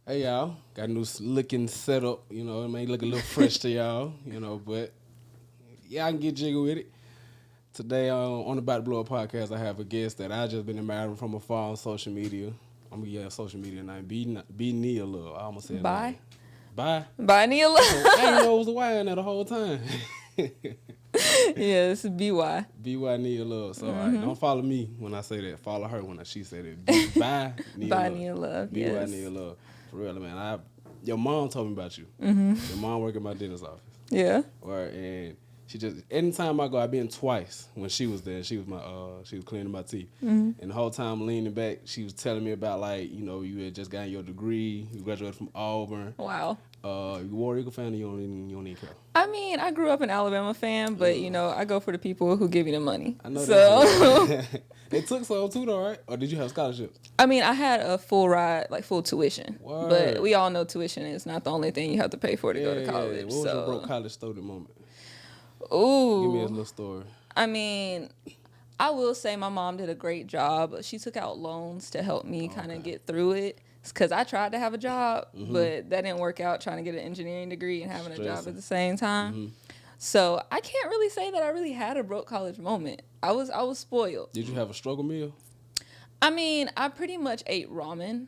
Hey y'all, got a new looking setup. You know, it may look a little fresh to y'all. You know, but yeah, I can get jiggy with it. Today on the About to Blow Up podcast, I have a guest that I just been admiring from afar on social media. I'm gonna get social media name. Be Nia Love. I almost said Bye. name. Bye. Bye, Nia Love. I didn't know it was a Y in there the whole time. Yes, BY. BY Nia Love. So all right, don't follow me when I say that. Follow her when she said it. Bye Nia Bye, Love. Nia Love. BY Yes. Nia Love. For real, man. Your mom told me about you. Your mom work at my dentist office. Yeah. Right, and she just anytime I go, I've been twice when she was there. She was cleaning my teeth, and the whole time leaning back, she was telling me about you had just gotten your degree, you graduated from Auburn. Wow. You War Eagle fan, or you don't even care. I mean, I grew up an Alabama fan, but I go for the people who give you the money. I know so. that. It took some too, though, right? Or did you have scholarship? I mean, I had a full ride, like full tuition. Word. But we all know tuition is not the only thing you have to pay for to go to college. Yeah. What was your broke college student moment? Ooh. Give me a little story. I mean, I will say my mom did a great job. She took out loans to help me kind of get through it. Because I tried to have a job, but that didn't work out, trying to get an engineering degree and having a job at the same time. So I can't really say that I really had a broke college moment. I was spoiled. Did you have a struggle meal? I mean, I pretty much ate ramen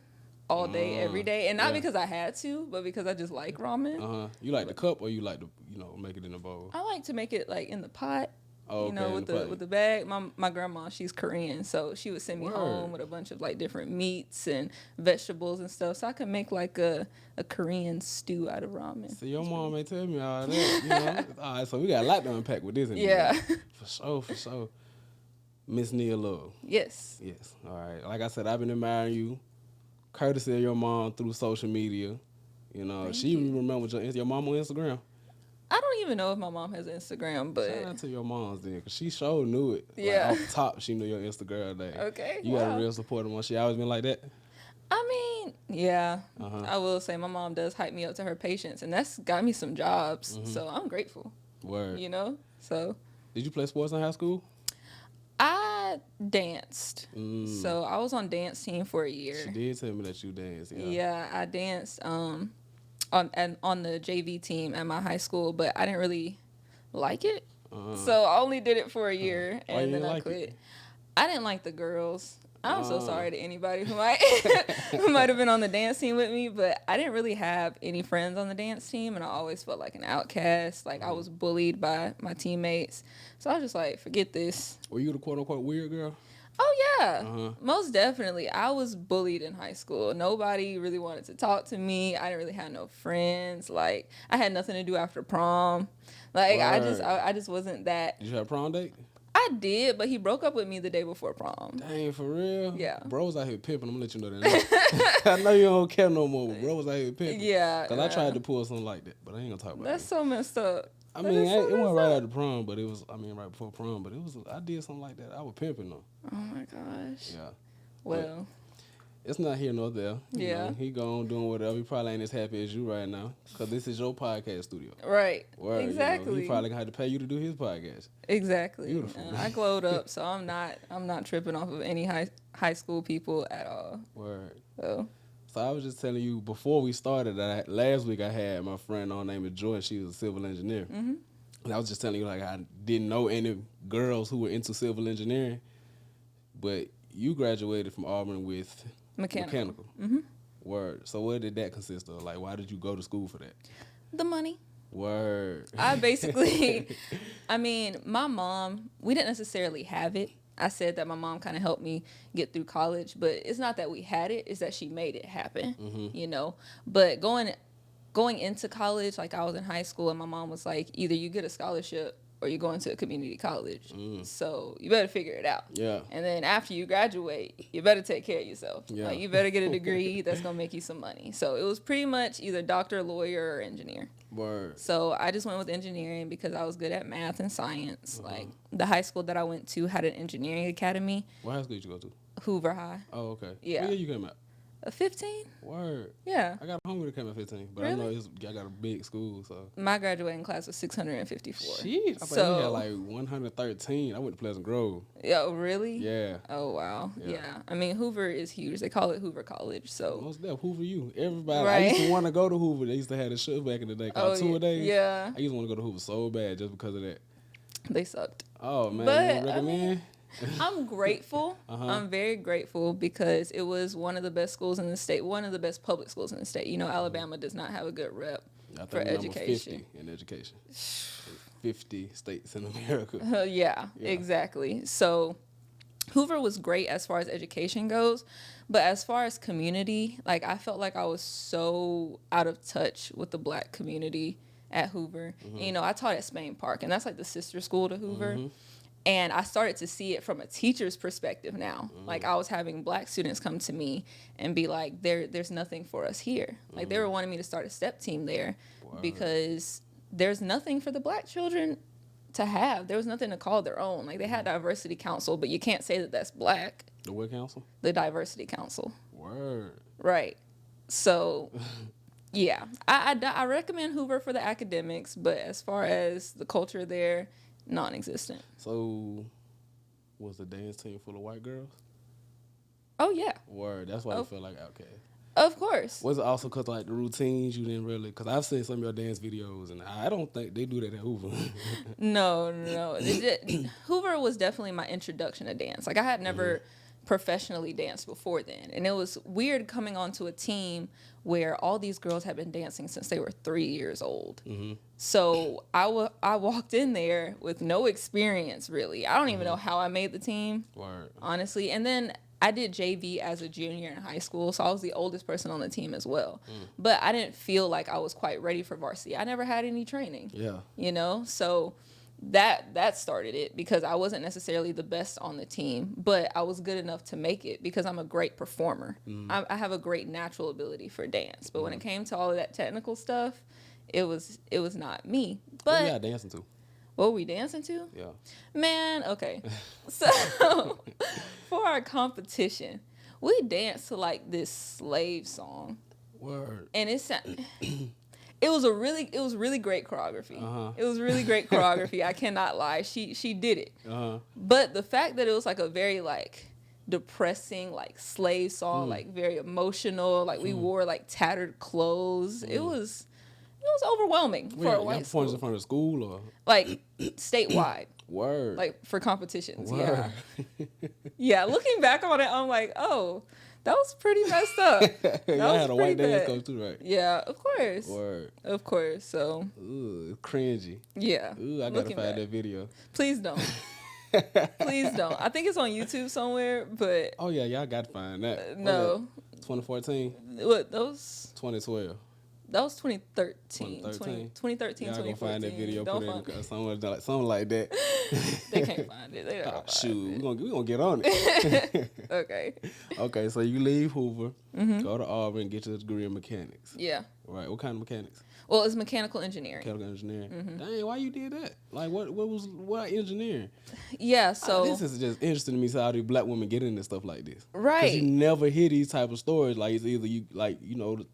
all day, every day. And not because I had to, but because I just like ramen. You like the cup or you like to, make it in a bowl? I like to make it like in the pot. Oh, okay, with the bag. My grandma, she's Korean, so she would send me home with a bunch of like different meats and vegetables and stuff, so I could make like a Korean stew out of ramen. So your mom ain't tell me all that, All right, so we got a lot to unpack with this. Yeah. For sure. Miss Nia Love. Yes. All right. Like I said, I've been admiring you, courtesy of your mom through social media. She even remembers your mom on Instagram. I don't even know if my mom has Instagram, but shout out to your mom's then, because she sure knew it. Yeah. Like, off the top, she knew your Instagram name. Okay. You got a real supportive one. She always been like that? I mean, yeah. I will say my mom does hype me up to her patients, and that's got me some jobs, so I'm grateful. Word. So. Did you play sports in high school? I danced. So I was on dance team for a year. She did tell me that you danced. Yeah, I danced on the JV team at my high school, but I didn't really like it. So I only did it for a year, and then I quit. I didn't like the girls. I'm so sorry to anybody who might have been on the dance team with me, but I didn't really have any friends on the dance team, and I always felt like an outcast. Like I was bullied by my teammates, so I was just like, forget this. Were you the quote unquote weird girl? Oh yeah, most definitely. I was bullied in high school. Nobody really wanted to talk to me. I didn't really have no friends. Like I had nothing to do after prom. Like Word. I just wasn't that. Did you have a prom date? I did, but he broke up with me the day before prom. Dang, for real? Yeah. Bros out here pimping. I'm gonna let you know that. I know you don't care no more, but bros out here pimping. Yeah. Because I tried to pull something like that, but I ain't gonna talk about That's it. so messed up. I mean, it wasn't right after prom, but it was, right before prom, but I did something like that. I was pimping though. Oh my gosh. Yeah. Well. It's not here nor there. Yeah. He gone doing whatever. He probably ain't as happy as you right now because this is your podcast studio. Right. Word, exactly. He probably gonna have to pay you to do his podcast. Exactly. Beautiful. I glowed up, so I'm not tripping off of any high school people at all. Word. So I was just telling you before we started that last week I had my friend on named Joy. She was a civil engineer. And I was just telling you like I didn't know any girls who were into civil engineering, but you graduated from Auburn with mechanical. Word. So what did that consist of? Like, why did you go to school for that? the money. Word. I basically, I mean, my mom, we didn't necessarily have it. I said that my mom kind of helped me get through college, but it's not that we had it, it's that she made it happen, But going into college, like I was in high school and my mom was like, either you get a scholarship or you go into a community college. So you better figure it out. Yeah. And then after you graduate, you better take care of yourself. Yeah. Like you better get a degree that's going to make you some money. So it was pretty much either doctor, lawyer, or engineer. Word. So I just went with engineering because I was good at math and science. Like the high school that I went to had an engineering academy. What high school did you go to? Hoover High. Oh, okay. Yeah. What year you came out? A 15? Word. Yeah. I got a homie that came at 15, but really? I know I got a big school, so. My graduating class was 654. Shit. I thought he had like 113. I went to Pleasant Grove. Oh, really? Yeah. Oh, wow. Yeah. I mean, Hoover is huge. They call it Hoover College, so. Most definitely, Hoover you. Everybody. Right. I used to want to go to Hoover. They used to have this show back in the day called Tour Days. Yeah. I used to want to go to Hoover so bad just because of that. They sucked. Oh, man. But, you want to recommend? I'm grateful. I'm very grateful because it was one of the best schools in the state, one of the best public schools in the state. You know, Alabama does not have a good rep for education. 50 in education. 50 states in America. Yeah, exactly. So Hoover was great as far as education goes, but as far as community, like I felt like I was so out of touch with the Black community at Hoover. And, you know, I taught at Spain Park, and that's like the sister school to Hoover. And I started to see it from a teacher's perspective now. Like I was having Black students come to me and be like, there's nothing for us here. Like they were wanting me to start a step team there because there's nothing for the Black children to have. There was nothing to call their own. Like they had diversity council, but you can't say that that's Black. The what council? The diversity council. Word. Right. So, yeah, I recommend Hoover for the academics, but as far as the culture there, non-existent. So, was the dance team full of white girls? Oh, yeah. Word. That's why you feel like outcast. Of course. Was it also because, like, the routines you didn't really... Because I've seen some of your dance videos, and I don't think they do that at Hoover. No. Hoover was definitely my introduction to dance. Like, I had never professionally danced before then. And it was weird coming onto a team where all these girls had been dancing since they were 3 years old. So I walked in there with no experience, really. I don't even know how I made the team, honestly. And then I did JV as a junior in high school, so I was the oldest person on the team as well. But I didn't feel like I was quite ready for varsity. I never had any training. Yeah. You know? So that started it because I wasn't necessarily the best on the team, but I was good enough to make it because I'm a great performer. I have a great natural ability for dance. But when it came to all of that technical stuff, it was not me. But what were y'all dancing to? What were we dancing to? Yeah. Man, okay. So for our competition, we danced to like this slave song. Word. And it was really great choreography. It was really great choreography. I cannot lie. She did it. But the fact that it was like a very like depressing like slave song, like very emotional, like we wore like tattered clothes. It was overwhelming for a white school. In front of school or like statewide. Word. Like for competitions. Word. Yeah. Yeah. Looking back on it, I'm like, oh, that was pretty messed up. Y'all had a white dance coach too, right? Yeah, of course. Word. Of course. So. Ooh, cringy. Yeah. Ooh, I gotta find that video. Please don't. Please don't. I think it's on YouTube somewhere, but. Oh yeah, y'all got to find that. No. 2014. What those? 2012. That was 2013. 2013. Y'all 2014. gonna find that video, Don't put it in something like that. They can't find it. They don't shoot, we gonna get on it. Okay. Okay, so you leave Hoover, go to Auburn, get your degree in mechanics. Yeah. Right. What kind of mechanics? Well, it's mechanical engineering. Mechanical engineering. Dang, why you did that? Like, what engineering? Yeah, so this is just interesting to me. So how do black women get into stuff like this? Right. Because you never hear these type of stories. Like it's either you, like the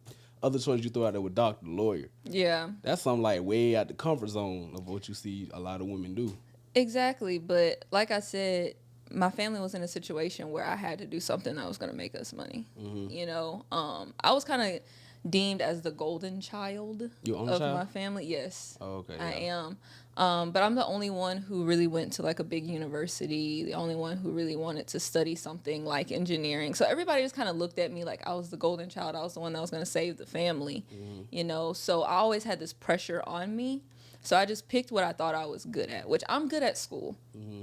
other choices you throw out there with doctor, lawyer. Yeah. That's something like way out the comfort zone of what you see a lot of women do. Exactly, but like I said, my family was in a situation where I had to do something that was going to make us money. You know, I was kind of deemed as the golden child of my family. Yes. Oh, okay. I am. But I'm the only one who really went to like a big university, the only one who really wanted to study something like engineering. So everybody just kind of looked at me like I was the golden child. I was the one that was going to save the family, you know? So I always had this pressure on me. So I just picked what I thought I was good at, which I'm good at school.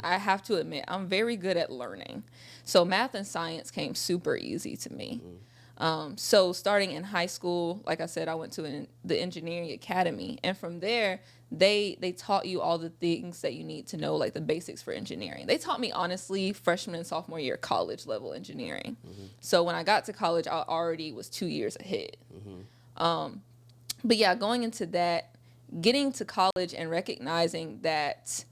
I have to admit, I'm very good at learning. So math and science came super easy to me. So starting in high school, like I said, I went to the engineering academy. And from there, they taught you all the things that you need to know, like the basics for engineering. They taught me, honestly, freshman and sophomore year college level engineering. So when I got to college, I already was 2 years ahead. But yeah, going into that, getting to college and recognizing that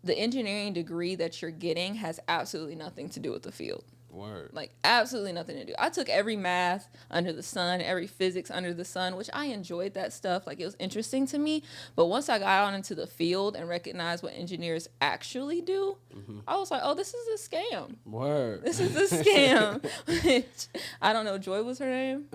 the engineering degree that you're getting has absolutely nothing to do with the field. Word. Like, absolutely nothing to do. I took every math under the sun, every physics under the sun, which I enjoyed that stuff. Like, it was interesting to me. But once I got out into the field and recognized what engineers actually do, I was like, oh, this is a scam. Word. This is a scam. Which, I don't know. Joy was her name.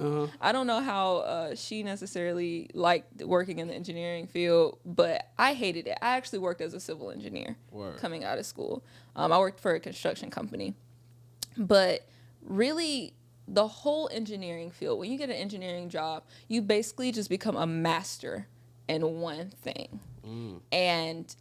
I don't know how she necessarily liked working in the engineering field, but I hated it. I actually worked as a civil engineer coming out of school. I worked for a construction company. But really, the whole engineering field, when you get an engineering job, you basically just become a master in one thing. And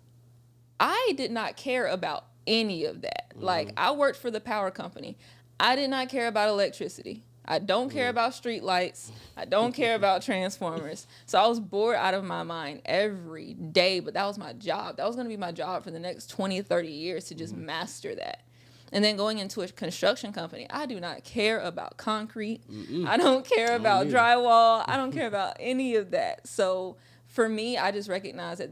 I did not care about any of that. Like, I worked for the power company. I did not care about electricity. I don't care about street lights. I don't care about transformers. So I was bored out of my mind every day, but that was my job. That was going to be my job for the next 20, 30 years, to just master that. And then going into a construction company, I do not care about concrete. I don't care about drywall. I don't care about any of that. So for me, I just recognize that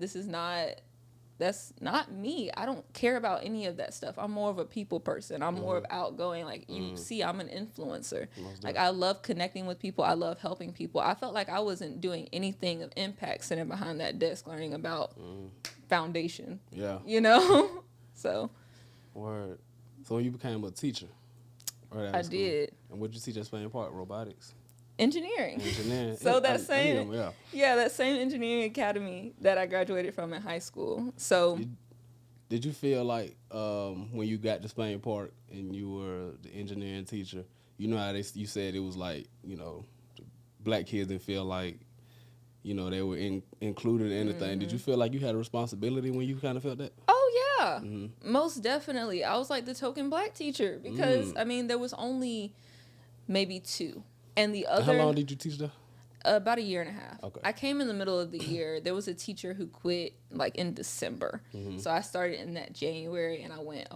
that's not me. I don't care about any of that stuff. I'm more of a people person. I'm more of outgoing. Like, you see, I'm an influencer. Like, I love connecting with people. I love helping people. I felt like I wasn't doing anything of impact sitting behind that desk learning about foundation. Yeah. You know? So. Word. So when you became a teacher, right out of school, did. And what did you teach at Spain Park? Robotics. Engineering. So that same engineering academy that I graduated from in high school. So did you feel like when you got to Spain Park and you were the engineering teacher, you know how you said it was like, you know, black kids didn't feel like, you know, they were included in anything. Did you feel like you had a responsibility when you kind of felt that? Oh, yeah. Most definitely. I was like the token black teacher because, I mean, there was only maybe 2. And the other... How long did you teach there? About a year and a half. Okay. I came in the middle of the year. There was a teacher who quit like in December. So I started in that January and I went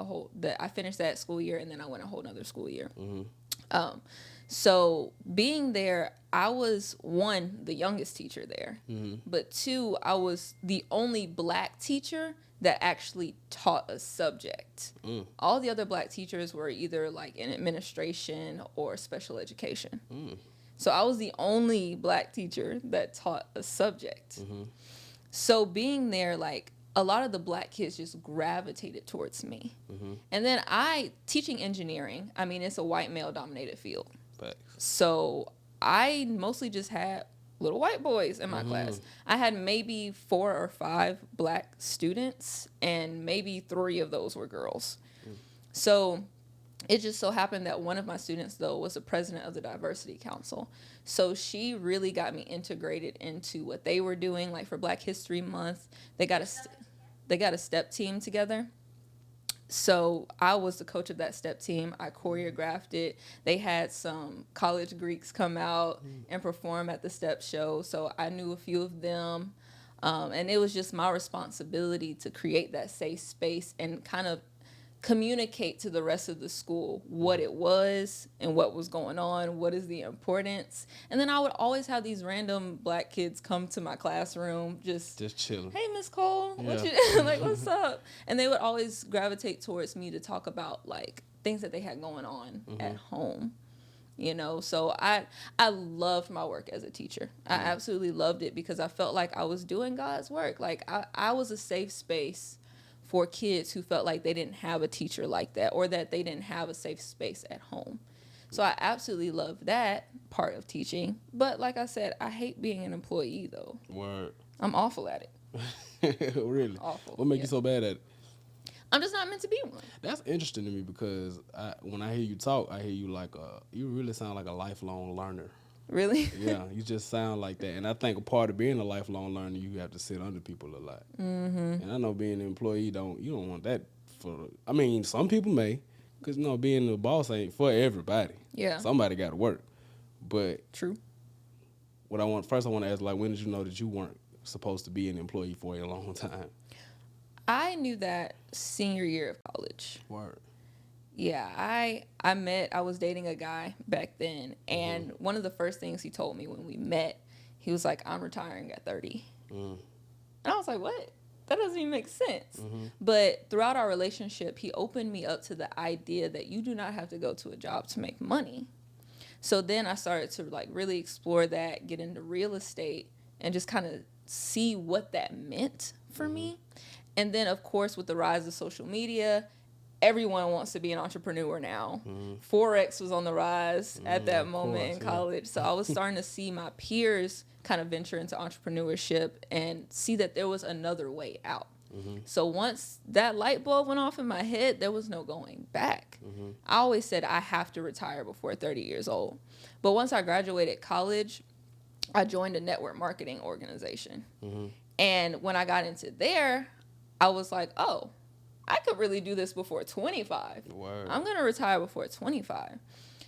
I finished that school year and then I went a whole nother school year. So being there, I was 1, the youngest teacher there, but 2, I was the only black teacher that actually taught a subject. All the other black teachers were either like in administration or special education. So I was the only black teacher that taught a subject. So being there, like, a lot of the black kids just gravitated towards me. And then teaching engineering, I mean, it's a white male dominated field. Facts. So I mostly just had little white boys in my class. I had maybe 4 or 5 black students, and maybe 3 of those were girls. So it just so happened that one of my students, though, was the president of the Diversity Council. So she really got me integrated into what they were doing. Like, for Black History Month, they got a step team together. So I was the coach of that step team. I choreographed it. They had some college Greeks come out and perform at the step show. So I knew a few of them. And it was just my responsibility to create that safe space and kind of communicate to the rest of the school what it was and what was going on, what is the importance. And then I would always have these random black kids come to my classroom just chilling. Hey, Miss Cole, like, what's up? And they would always gravitate towards me to talk about like things that they had going on at home. You know, so I loved my work as a teacher. I absolutely loved it because I felt like I was doing God's work. Like, I was a safe space for kids who felt like they didn't have a teacher like that, or that they didn't have a safe space at home. So I absolutely love that part of teaching. But like I said, I hate being an employee, though. Word. I'm awful at it. Really? Awful. What makes you so bad at it? I'm just not meant to be one. That's interesting to me because when I hear you talk, I hear you like you really sound like a lifelong learner. Really? Yeah, you just sound like that. And I think a part of being a lifelong learner, you have to sit under people a lot. And I know being an employee, you don't want that I mean, some people may, because, you know, being the boss ain't for everybody. Yeah. Somebody got to work. But True. I want to ask, like, when did you know that you weren't supposed to be an employee for a long time? I knew that senior year of college. Word. Yeah, I was dating a guy back then, and one of the first things he told me when we met, he was like, I'm retiring at 30. And I was like, what? that doesn't even make sense. But throughout our relationship, he opened me up to the idea that you do not have to go to a job to make money. So then I started to like really explore that, get into real estate, and just kind of see what that meant for me. And then, of course, with the rise of social media, everyone wants to be an entrepreneur now. Forex was on the rise at that moment in college. So I was starting to see my peers kind of venture into entrepreneurship and see that there was another way out. So once that light bulb went off in my head, there was no going back. I always said I have to retire before 30 years old. But once I graduated college, I joined a network marketing organization. And when I got into there, I was like, oh, I could really do this before 25. Word. I'm going to retire before 25.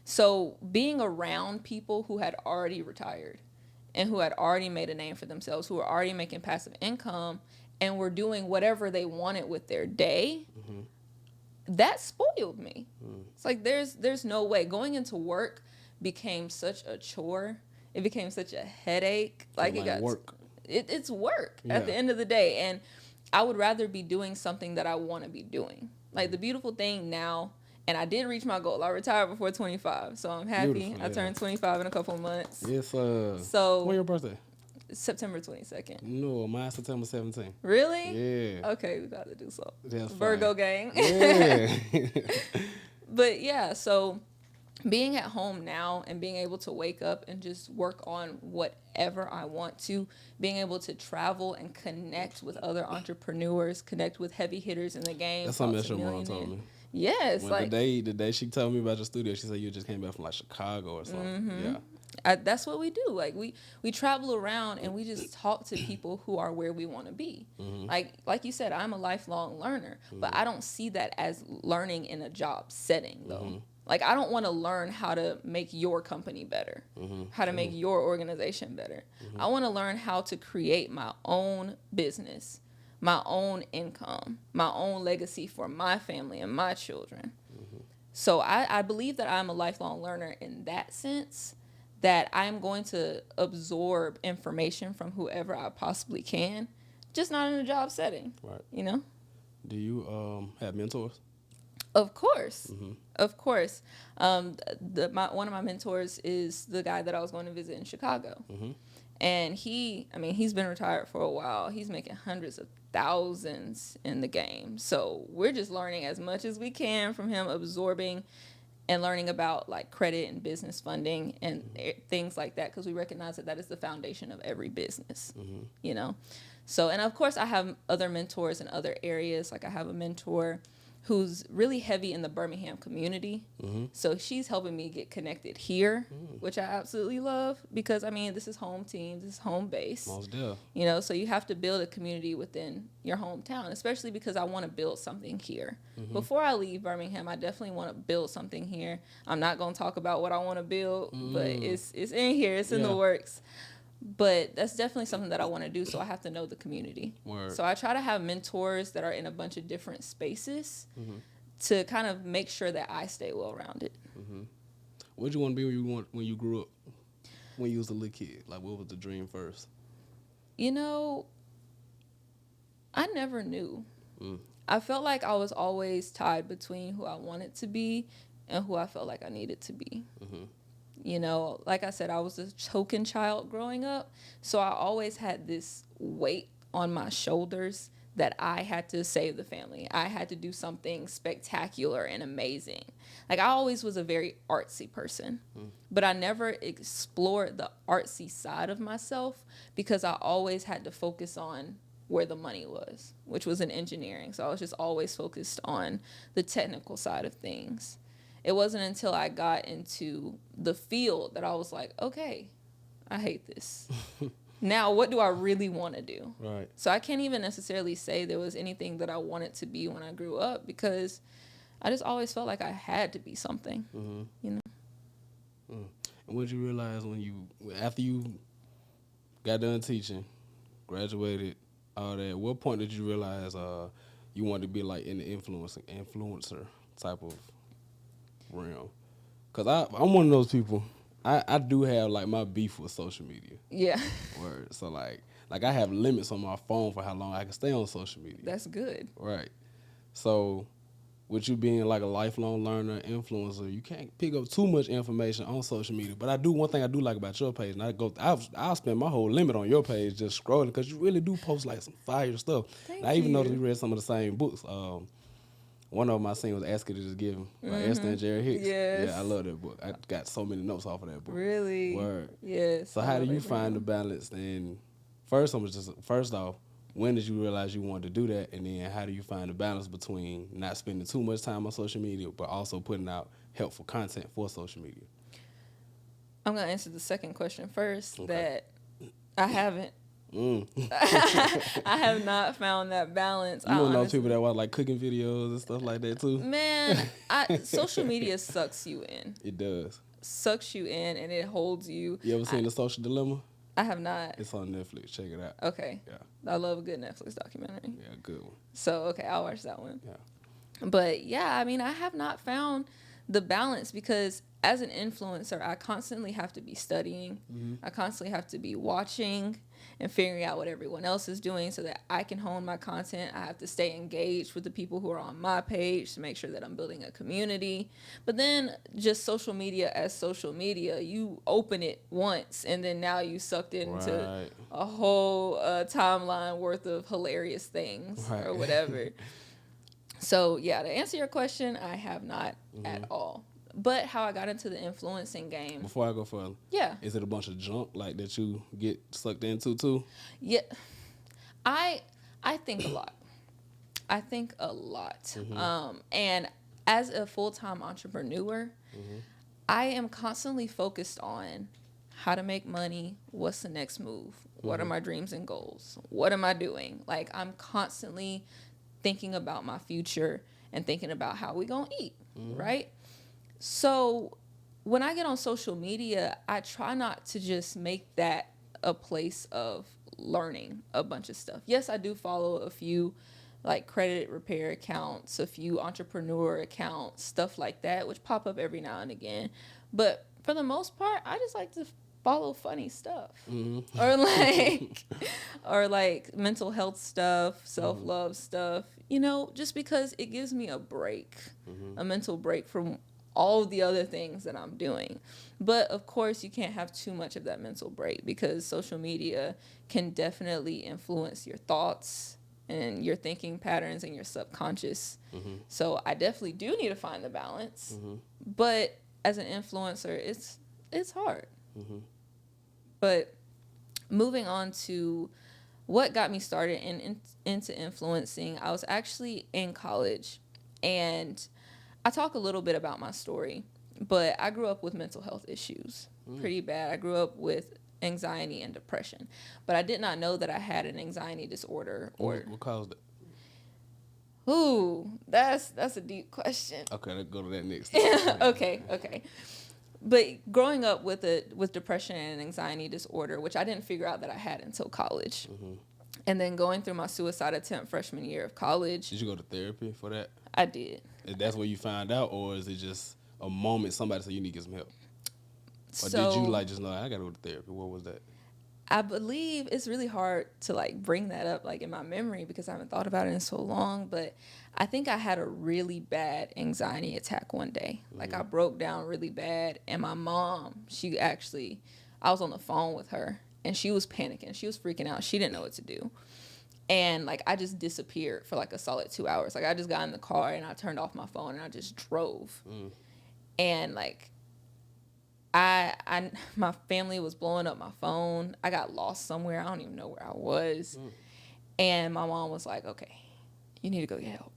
So being around people who had already retired and who had already made a name for themselves, who were already making passive income and were doing whatever they wanted with their day, that spoiled me. It's like there's no way. Going into work became such a chore. It became such a headache. Like it got work. It's work at the end of the day. And I would rather be doing something that I want to be doing. Like the beautiful thing now, and I did reach my goal. I retired before 25, so I'm happy. Beautiful, I turned 25 in a couple of months. Yes, So when your birthday? September 22nd. No, mine's September 17th. Really? Yeah. Okay, we got to do so. That's Virgo fine. gang. Yeah. But yeah, so being at home now and being able to wake up and just work on whatever I want to, being able to travel and connect with other entrepreneurs, connect with heavy hitters in the game. That's something that your mom told me. Yes. When like the day she told me about your studio, she said you just came back from like Chicago or something. Yeah. That's what we do. Like we travel around and we just talk to people who are where we want to be. Like you said, I'm a lifelong learner, but I don't see that as learning in a job setting though. Like I don't want to learn how to make your company better, how to make your organization better. I want to learn how to create my own business, my own income, my own legacy for my family and my children. So I believe that I'm a lifelong learner in that sense, that I'm going to absorb information from whoever I possibly can, just not in a job setting. Right. You know? Do you have mentors? Of course. Of course. One of my mentors is the guy that I was going to visit in Chicago. And he's been retired for a while. He's making hundreds of thousands in the game. So we're just learning as much as we can from him, absorbing and learning about like credit and business funding and things like that, because we recognize that is the foundation of every business, you know? So, and of course I have other mentors in other areas. Like I have a mentor who's really heavy in the Birmingham community. So she's helping me get connected here, which I absolutely love, because this is home team, this is home base. Most definitely. You know, so you have to build a community within your hometown, especially because I want to build something here. Before I leave Birmingham, I definitely want to build something here. I'm not going to talk about what I want to build, but it's in here, it's in the works. But that's definitely something that I want to do, so I have to know the community. Word. So I try to have mentors that are in a bunch of different spaces to kind of make sure that I stay well-rounded. What did you want to be when you grew up? When you was a little kid? Like, what was the dream first? You know, I never knew. I felt like I was always tied between who I wanted to be and who I felt like I needed to be. You know, like I said, I was a chosen child growing up, so I always had this weight on my shoulders that I had to save the family. I had to do something spectacular and amazing. Like I always was a very artsy person, but I never explored the artsy side of myself because I always had to focus on where the money was, which was in engineering. So I was just always focused on the technical side of things. It wasn't until I got into the field that I was like, okay, I hate this. Now, what do I really want to do? Right. So I can't even necessarily say there was anything that I wanted to be when I grew up, because I just always felt like I had to be something, you know? And what did you realize after you got done teaching, graduated, all that, what point did you realize you wanted to be like in the influencer type of realm? Because I'm one of those people. I do have like my beef with social media. Yeah. Word. So like I have limits on my phone for how long I can stay on social media. That's good. Right. So with you being like a lifelong learner, influencer, you can't pick up too much information on social media. But one thing I do like about your page, and I'll spend my whole limit on your page just scrolling because you really do post like some fire stuff. Thank I even you. noticed you read some of the same books. One of them I seen was Ask It to Just Give Him by Esther and Jerry Hicks. Yes. Yeah, I love that book. I got so many notes off of that book. Really? Word. Yes. So how do you find the balance? And first off, when did you realize you wanted to do that? And then how do you find the balance between not spending too much time on social media, but also putting out helpful content for social media? I'm going to answer the second question first, that I haven't. I have not found that balance. You don't know people that watch like cooking videos and stuff like that too? Man, social media sucks you in. It does. Sucks you in and it holds you. You ever seen The Social Dilemma? I have not. It's on Netflix. Check it out. Okay. Yeah. I love a good Netflix documentary. Yeah, good one. So, okay, I'll watch that one. Yeah. But yeah, I mean, I have not found the balance because as an influencer, I constantly have to be studying. Mm-hmm. I constantly have to be watching and figuring out what everyone else is doing so that I can hone my content. I have to stay engaged with the people who are on my page to make sure that I'm building a community. But then just social media as social media, you open it once and then now you sucked into a whole timeline worth of hilarious things or whatever. So yeah, to answer your question, I have not at all. But how I got into the influencing game. Before I go further. Yeah. Is it a bunch of junk like that you get sucked into too? Yeah. I think a lot. I think a lot. Mm-hmm. And as a full-time entrepreneur, I am constantly focused on how to make money, what's the next move, what are my dreams and goals, what am I doing? Like I'm constantly thinking about my future and thinking about how we gonna eat, right? So when I get on social media, I try not to just make that a place of learning a bunch of stuff. Yes, I do follow a few like credit repair accounts, a few entrepreneur accounts, stuff like that, which pop up every now and again. But for the most part, I just like to follow funny stuff or like mental health stuff, self-love stuff, you know, just because it gives me a break, a mental break from all of the other things that I'm doing. But of course, you can't have too much of that mental break because social media can definitely influence your thoughts and your thinking patterns and your subconscious. So I definitely do need to find the balance. But as an influencer, it's hard. But moving on to what got me started into influencing, I was actually in college, and I talk a little bit about my story, but I grew up with mental health issues, pretty bad. I grew up with anxiety and depression, but I did not know that I had an anxiety disorder. Or what caused it? Ooh, that's a deep question. Okay, let's go to that next. Okay. But growing up with depression and anxiety disorder, which I didn't figure out that I had until college, and then going through my suicide attempt freshman year of college. Did you go to therapy for that? I did. That's where you found out, or is it just a moment somebody said you need to get some help? Or did you like just know I gotta go to therapy? What was that? I believe it's really hard to like bring that up like in my memory because I haven't thought about it in so long, but I think I had a really bad anxiety attack one day. Like I broke down really bad, and my mom, I was on the phone with her and she was panicking. She was freaking out. She didn't know what to do. And like I just disappeared for like a solid 2 hours. Like I just got in the car and I turned off my phone and I just drove. And like my family was blowing up my phone. I got lost somewhere. I don't even know where I was. And my mom was like, okay, you need to go get help.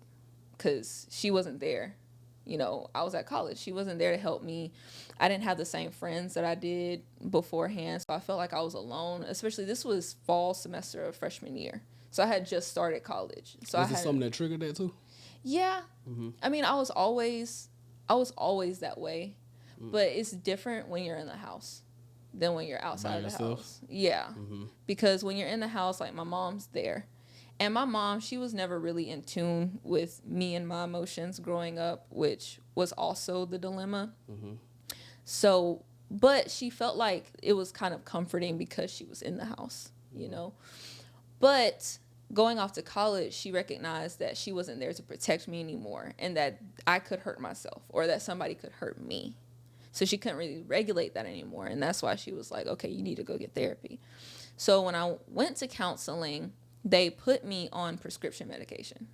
Because she wasn't there. You know, I was at college. She wasn't there to help me. I didn't have the same friends that I did beforehand. So I felt like I was alone. Especially this was fall semester of freshman year. So I had just started college. So was it something that triggered that too? Yeah. I mean, I was always that way. But it's different when you're in the house than when you're outside of the house. Yeah. Because when you're in the house, like my mom's there. And my mom, she was never really in tune with me and my emotions growing up, which was also the dilemma. So But she felt like it was kind of comforting because she was in the house, you know. But going off to college, she recognized that she wasn't there to protect me anymore and that I could hurt myself or that somebody could hurt me. So she couldn't really regulate that anymore. And that's why she was like, okay, you need to go get therapy. So when I went to counseling, they put me on prescription medication.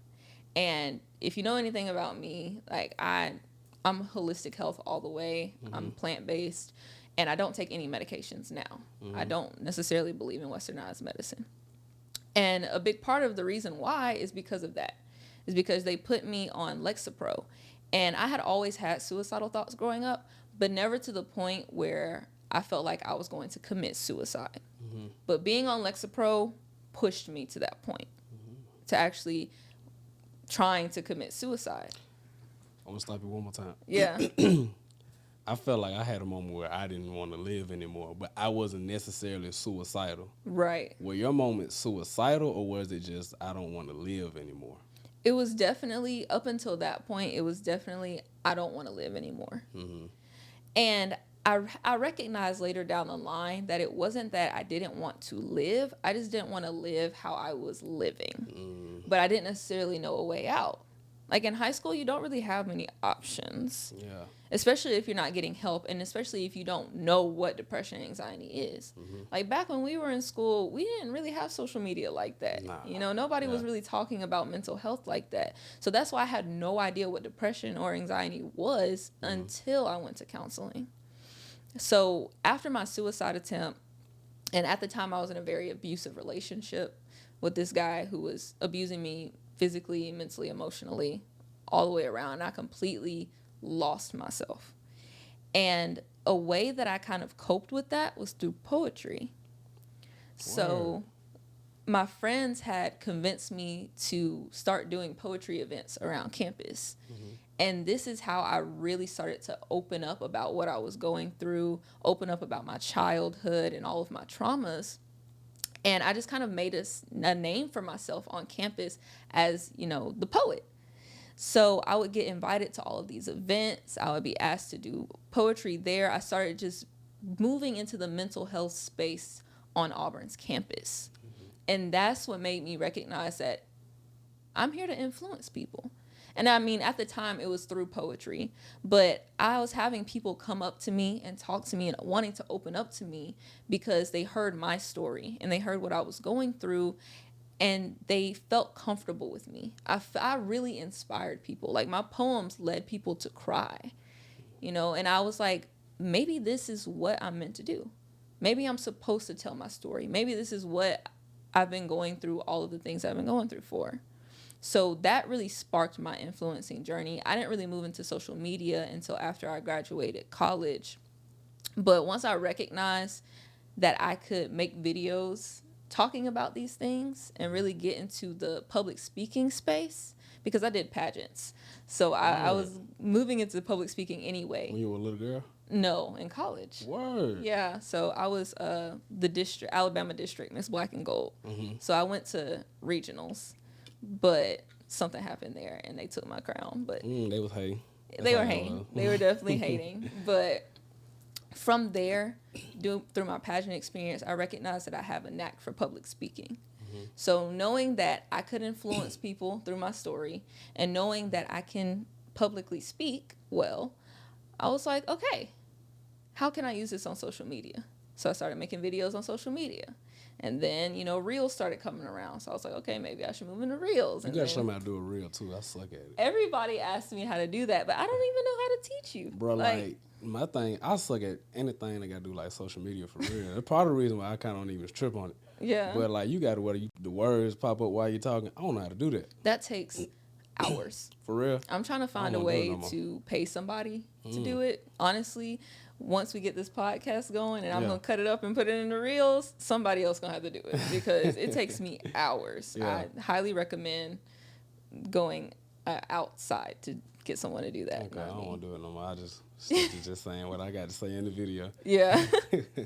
And if you know anything about me, like I'm holistic health all the way. I'm plant-based, and I don't take any medications now. I don't necessarily believe in westernized medicine. And a big part of the reason why is because of that. Is because they put me on Lexapro. And I had always had suicidal thoughts growing up, but never to the point where I felt like I was going to commit suicide. But being on Lexapro pushed me to that point, to actually trying to commit suicide. I'm going to stop you one more time. Yeah. I felt like I had a moment where I didn't want to live anymore, but I wasn't necessarily suicidal. Right. Were your moments suicidal, or was it just I don't want to live anymore? It was definitely, up until that point, it was definitely I don't want to live anymore. And I recognized later down the line that it wasn't that I didn't want to live. I just didn't want to live how I was living. But I didn't necessarily know a way out. Like in high school, you don't really have many options. Yeah. Especially if you're not getting help, and especially if you don't know what depression and anxiety is. Like back when we were in school, we didn't really have social media like that. Nah. You know, nobody was really talking about mental health like that. So that's why I had no idea what depression or anxiety was until I went to counseling. So after my suicide attempt, and at the time I was in a very abusive relationship with this guy who was abusing me physically, mentally, emotionally, all the way around. I completely lost myself. And a way that I kind of coped with that was through poetry. So my friends had convinced me to start doing poetry events around campus. And this is how I really started to open up about what I was going through, open up about my childhood and all of my traumas. And I just kind of made a name for myself on campus as, you know, the poet. So I would get invited to all of these events. I would be asked to do poetry there. I started just moving into the mental health space on Auburn's campus. And that's what made me recognize that I'm here to influence people. And I mean, at the time, it was through poetry. But I was having people come up to me and talk to me and wanting to open up to me because they heard my story and they heard what I was going through. And they felt comfortable with me. I really inspired people. Like, my poems led people to cry, you know. And I was like, maybe this is what I'm meant to do. Maybe I'm supposed to tell my story. Maybe this is what I've been going through, all of the things I've been going through for. So that really sparked my influencing journey. I didn't really move into social media until after I graduated college. But once I recognized that I could make videos talking about these things and really get into the public speaking space, because I did pageants. So I was moving into public speaking anyway. When you were a little girl? No, in college. Word. Yeah, so I was the district, Alabama district, Miss Black and Gold. So I went to regionals. But something happened there, and they took my crown. But they was hating. They were hating. They were definitely hating. But from there, through my pageant experience, I recognized that I have a knack for public speaking. So knowing that I could influence people through my story, and knowing that I can publicly speak well, I was like, okay, how can I use this on social media? So I started making videos on social media. And then, you know, Reels started coming around. So I was like, okay, maybe I should move into Reels. You got to show me how to do a Reel, too. I suck at it. Everybody asked me how to do that, but I don't even know how to teach you. Bro, like my thing, I suck at anything that got to do, like, social media for real. That's part of the reason why I kind of don't even trip on it. Yeah. But, like, you got to, the words pop up while you're talking. I don't know how to do that. That takes hours. For real? I'm trying to find a way to pay somebody to do it. Honestly, once we get this podcast going and I'm going to cut it up and put it in the Reels, somebody else going to have to do it because it takes me hours. I highly recommend going outside to get someone to do that. Okay, I don't want to do it no more. I just stick to just saying what I got to say in the video. Yeah. Yeah,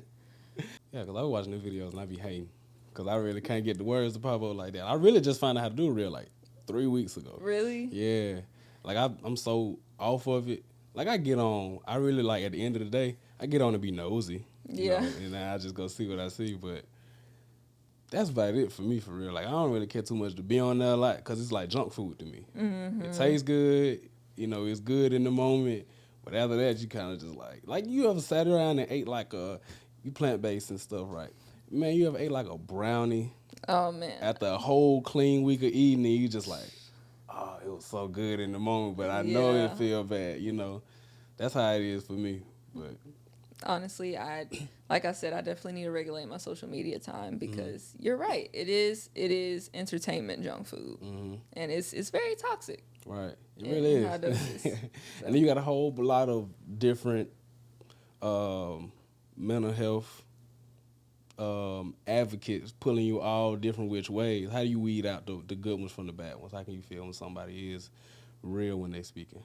because I be watching the videos and I be hating because I really can't get the words to pop up like that. I really just found out how to do a Reel like 3 weeks ago. Really? Yeah. Like, I'm so off of it. Like, I get on, I really, like, at the end of the day, I get on to be nosy. Yeah. And I just go see what I see. But that's about it for me, for real. Like, I don't really care too much to be on there a lot because it's like junk food to me. Mm-hmm. It tastes good. It's good in the moment. But after that, you kind of just like you ever sat around and ate like you plant-based and stuff, right? Man, you ever ate like a brownie? Oh, man. After a whole clean week of eating, and you just like, oh, it was so good in the moment, but I know it feel bad, That's how it is for me. But honestly, like I said, I definitely need to regulate my social media time because you're right. It is entertainment junk food, and it's very toxic. Right, it really is. And then you got a whole lot of different mental health advocates pulling you all different which ways. How do you weed out the good ones from the bad ones? How can you feel when somebody is real when they speaking?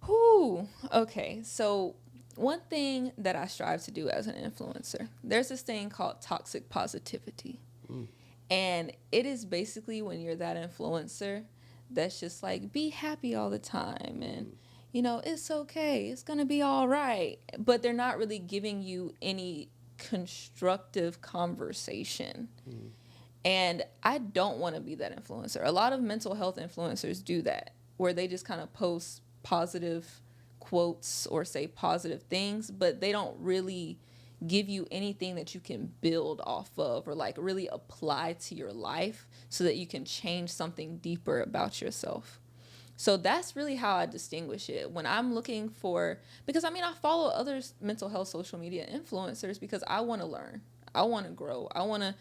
Whew. Okay, so one thing that I strive to do as an influencer, there's this thing called toxic positivity. And it is basically when you're that influencer that's just like, be happy all the time and it's okay, it's gonna be all right, but they're not really giving you any constructive conversation. And I don't want to be that influencer. A lot of mental health influencers do that, where they just kind of post positive quotes or say positive things, but they don't really give you anything that you can build off of or like really apply to your life so that you can change something deeper about yourself. So that's really how I distinguish it. When I'm looking for, because I follow other mental health social media influencers because I want to learn. I want to grow. I want to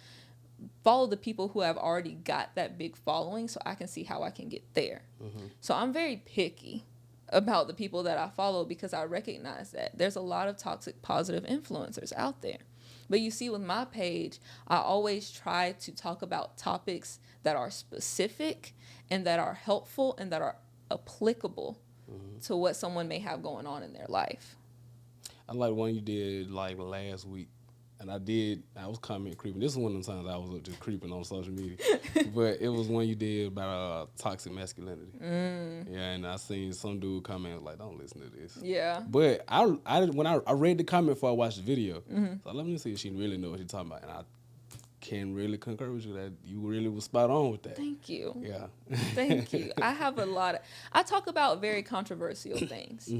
follow the people who have already got that big following so I can see how I can get there. So I'm very picky about the people that I follow because I recognize that there's a lot of toxic positive influencers out there. But you see, with my page, I always try to talk about topics that are specific and that are helpful and that are applicable to what someone may have going on in their life. I like one you did like last week. And I was comment creeping. This is one of the times I was just creeping on social media. But it was one you did about toxic masculinity. Yeah, and I seen some dude comment like, don't listen to this. Yeah. But when I read the comment before I watched the video, so let me see if she really know what she's talking about. And I can really concur with you that you really was spot on with that. Thank you. Yeah. Thank you. I talk about very controversial things.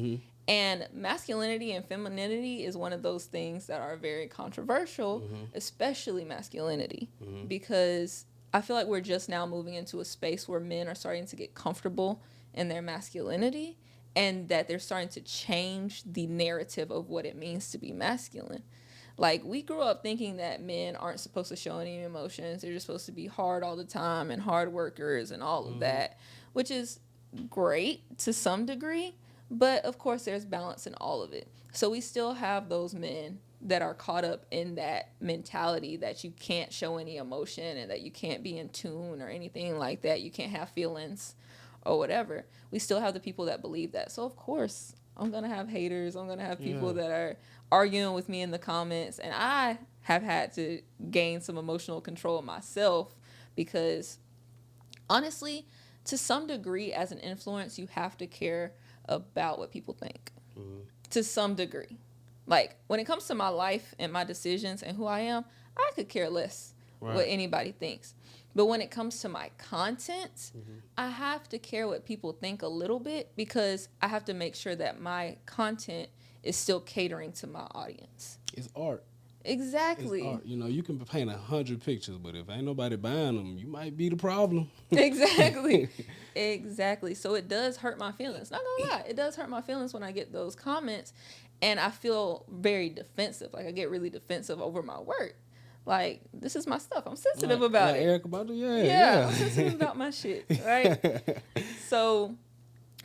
And masculinity and femininity is one of those things that are very controversial, especially masculinity, because I feel like we're just now moving into a space where men are starting to get comfortable in their masculinity and that they're starting to change the narrative of what it means to be masculine. Like, we grew up thinking that men aren't supposed to show any emotions. They're just supposed to be hard all the time and hard workers and all of that, which is great to some degree. But, of course, there's balance in all of it. So we still have those men that are caught up in that mentality that you can't show any emotion and that you can't be in tune or anything like that. You can't have feelings or whatever. We still have the people that believe that. So, of course, I'm going to have haters. I'm going to have people that are arguing with me in the comments. And I have had to gain some emotional control myself because, honestly, to some degree, as an influence, you have to care about what people think to some degree. Like, when it comes to my life and my decisions and who I am, I could care less what anybody thinks. But when it comes to my content, I have to care what people think a little bit because I have to make sure that my content is still catering to my audience. It's art. Exactly. It's art. You can paint 100 pictures, but if ain't nobody buying them, you might be the problem. Exactly. Exactly. So it does hurt my feelings. Not gonna lie, it does hurt my feelings when I get those comments, and I feel very defensive. Like, I get really defensive over my work. Like, this is my stuff. I'm sensitive about it. Eric about it, yeah. I'm sensitive about my shit, right? So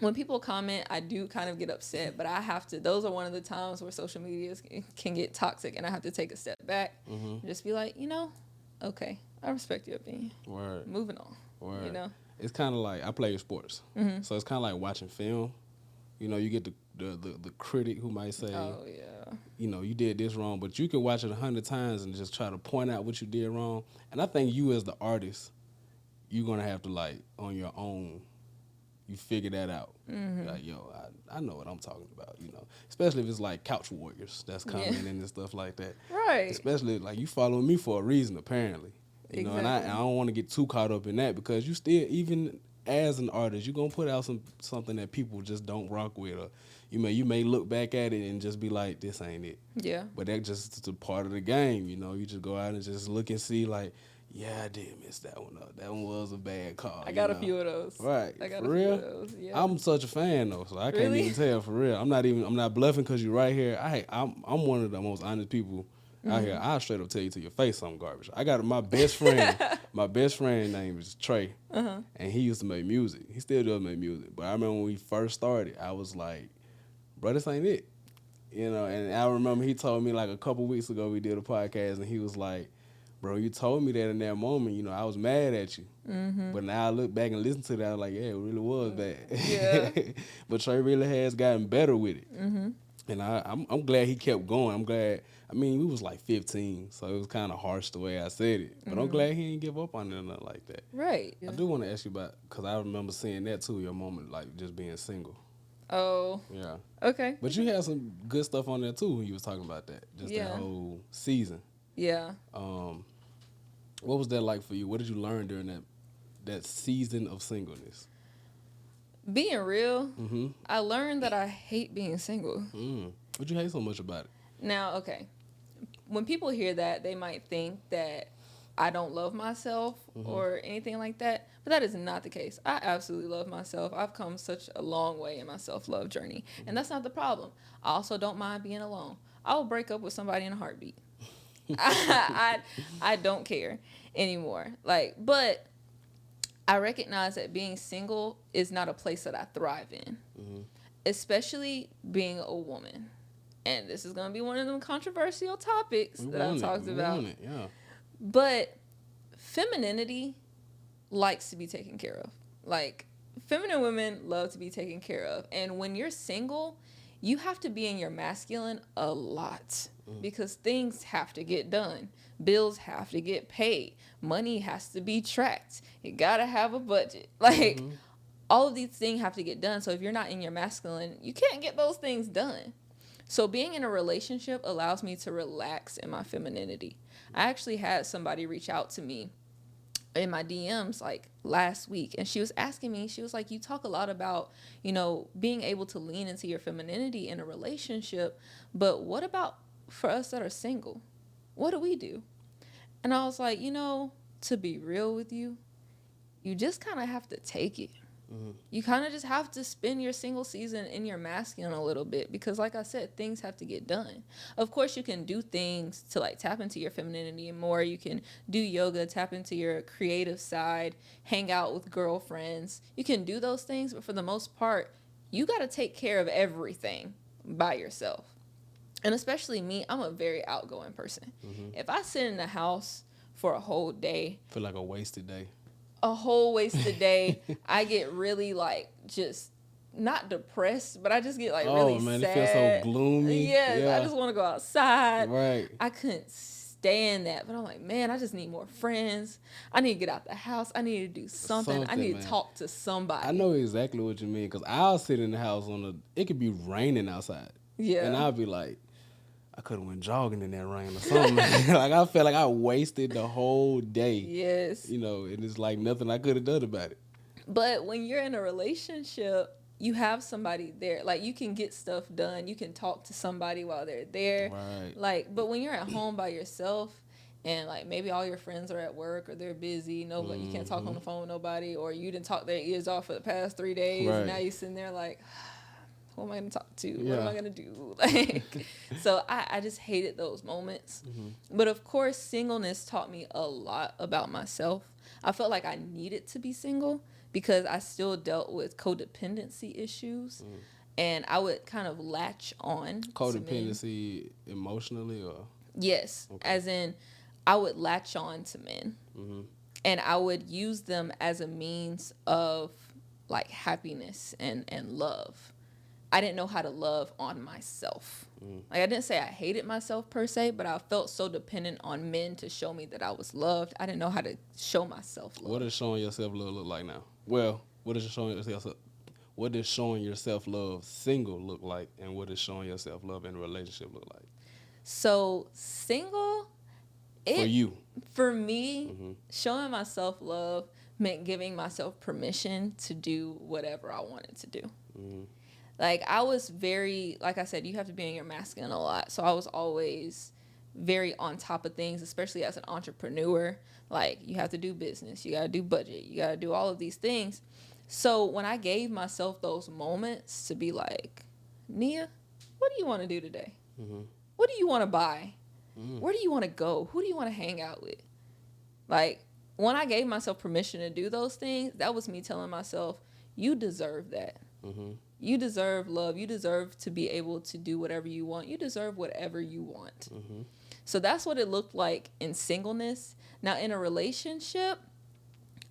when people comment, I do kind of get upset, but I have to. Those are one of the times where social media can get toxic, and I have to take a step back and just be like, okay, I respect your opinion. Word. Moving on. Word. It's kind of like I play sports, so it's kind of like watching film. You get the critic who might say, oh yeah, you did this wrong, but you can watch it 100 times and just try to point out what you did wrong. And I think you as the artist, you're gonna have to, like, on your own, you figure that out. Like, yo, I know what I'm talking about, you know. Especially if it's like couch warriors that's coming in and stuff like that. Right. Especially like you following me for a reason, apparently. You know, and I don't want to get too caught up in that because you still, even as an artist, you're gonna put out something that people just don't rock with, or you may look back at it and just be like, this ain't it. Yeah. But that's just a part of the game, you know. You just go out and just look and see, like, yeah, I did mess that one up. That one was a bad call. I got a few of those. Right. I got for a few real? of those. Yeah. I'm such a fan though, so I can't even tell for real. I'm not bluffing because you're right here. I'm one of the most honest people out here. I'll straight up tell you to your face something garbage. I got my best friend. My best friend name is Trey, and he used to make music. He still does make music. But I remember when we first started, I was like, bro, this ain't it. You know, and I remember he told me like a couple weeks ago we did a podcast, and he was like, bro, you told me that in that moment, you know, I was mad at you. But now I look back and listen to that, I was like, yeah, it really was bad. Yeah. But Trey really has gotten better with it. And I'm glad he kept going. I'm glad. I mean, we was like 15, so it was kind of harsh the way I said it. But I'm glad he didn't give up on it or nothing like that. Right. Yeah. I do want to ask you about, because I remember seeing that too, your moment, like just being single. Oh. Yeah. Okay. But you had some good stuff on there too when you was talking about that. Just that whole season. Yeah. What was that like for you? What did you learn during that season of singleness? Being real, I learned that I hate being single. What'd you hate so much about it? Now, okay, when people hear that, they might think that I don't love myself or anything like that, but that is not the case. I absolutely love myself. I've come such a long way in my self-love journey, and that's not the problem. I also don't mind being alone. I will break up with somebody in a heartbeat. I don't care anymore. Like, but I recognize that being single is not a place that I thrive in, especially being a woman. And this is going to be one of them controversial topics that I've talked about. Yeah. But femininity likes to be taken care of. Like, feminine women love to be taken care of. And when you're single, you have to be in your masculine a lot because things have to get done. Bills have to get paid. Money has to be tracked. You got to have a budget. Like, all of these things have to get done. So if you're not in your masculine, you can't get those things done. So being in a relationship allows me to relax in my femininity. I actually had somebody reach out to me in my DMs like last week, and she was asking me, she was like, you talk a lot about, you know, being able to lean into your femininity in a relationship, but what about for us that are single? What do we do? And I was like, you know, to be real with you, you just kind of have to take it. You kind of just have to spend your single season in your masculine a little bit because, like I said, things have to get done. Of course, you can do things to like tap into your femininity more. You can do yoga, tap into your creative side, hang out with girlfriends. You can do those things, but for the most part, you got to take care of everything by yourself. And especially me, I'm a very outgoing person. If I sit in the house for a whole day, Feel like a wasted day. A whole wasted day, I get really like just not depressed, but I just get like really sad. It feels so gloomy. Yeah, I just want to go outside. Right. I couldn't stand that, but I'm like, man, I just need more friends. I need to get out the house. I need to do something. I need to talk to somebody. I know exactly what you mean because I'll sit in the house it could be raining outside. Yeah. And I'll be like, I could have went jogging in that rain or something. Like I felt like I wasted the whole day. Yes. You know, and it's like nothing I could have done about it. But when you're in a relationship, you have somebody there. Like you can get stuff done. You can talk to somebody while they're there. Right. Like, but when you're at home by yourself and like maybe all your friends are at work or they're busy, nobody you can't talk on the phone with nobody, or you didn't talk their ears off for the past 3 days, and now you're sitting there like, who am I going to talk to? What am I going to do? Like, so I just hated those moments. But of course, singleness taught me a lot about myself. I felt like I needed to be single because I still dealt with codependency issues. And I would kind of latch on. Codependency emotionally or? Yes. Okay. As in, I would latch on to men. And I would use them as a means of like happiness and love. I didn't know how to love on myself. Like I didn't say I hated myself per se, but I felt so dependent on men to show me that I was loved. I didn't know how to show myself love. What does showing yourself love look like now? Well, what does showing yourself what does showing yourself love single look like, and what does showing yourself love in a relationship look like? So single, For you. For me, showing myself love meant giving myself permission to do whatever I wanted to do. Like, I was very, like I said, you have to be in your masculine a lot. So I was always very on top of things, especially as an entrepreneur. Like, you have to do business, you got to do budget, you got to do all of these things. So when I gave myself those moments to be like, Nia, what do you want to do today? What do you want to buy? Where do you want to go? Who do you want to hang out with? Like, when I gave myself permission to do those things, that was me telling myself, you deserve that. You deserve love. You deserve to be able to do whatever you want. You deserve whatever you want. So that's what it looked like in singleness. Now, in a relationship,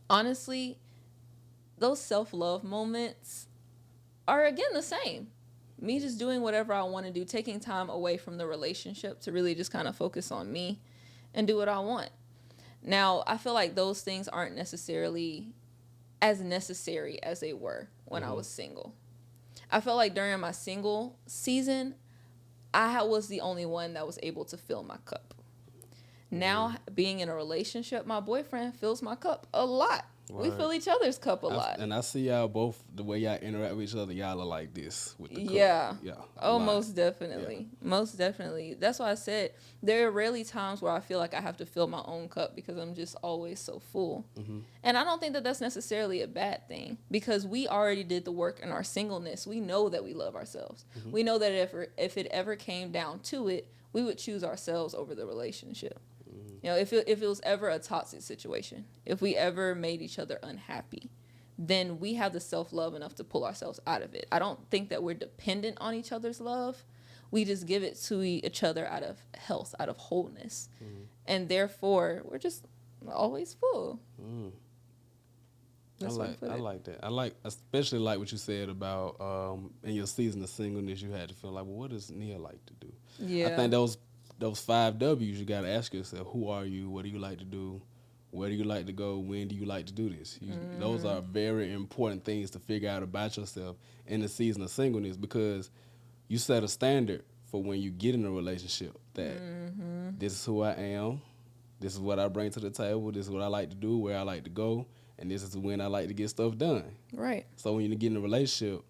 honestly, those self-love moments are, again, the same. Me just doing whatever I want to do, taking time away from the relationship to really just kind of focus on me and do what I want. Now, I feel like those things aren't necessarily as necessary as they were when I was single. I felt like during my single season, I was the only one that was able to fill my cup. Now, being in a relationship, my boyfriend fills my cup a lot. Right. We fill each other's cup a lot. And I see y'all both, the way y'all interact with each other, y'all are like this with the cup. Yeah. Oh, most definitely. Yeah. Most definitely. That's why I said there are rarely times where I feel like I have to fill my own cup because I'm just always so full. And I don't think that that's necessarily a bad thing because we already did the work in our singleness. We know that we love ourselves. We know that if it ever came down to it, we would choose ourselves over the relationship. You know, if it was ever a toxic situation, if we ever made each other unhappy, then we have the self-love enough to pull ourselves out of it. I don't think that we're dependent on each other's love. We just give it to each other out of health, out of wholeness. And therefore, we're just always full. I like that. I like, especially like what you said about in your season of singleness, you had to feel like, well, what does Nia like to do? Yeah. I think those 5 W's, you got to ask yourself, who are you? What do you like to do? Where do you like to go? When do you like to do this? Those are very important things to figure out about yourself in the season of singleness because you set a standard for when you get in a relationship that this is who I am, this is what I bring to the table, this is what I like to do, where I like to go, and this is when I like to get stuff done. Right. So when you get in a relationship,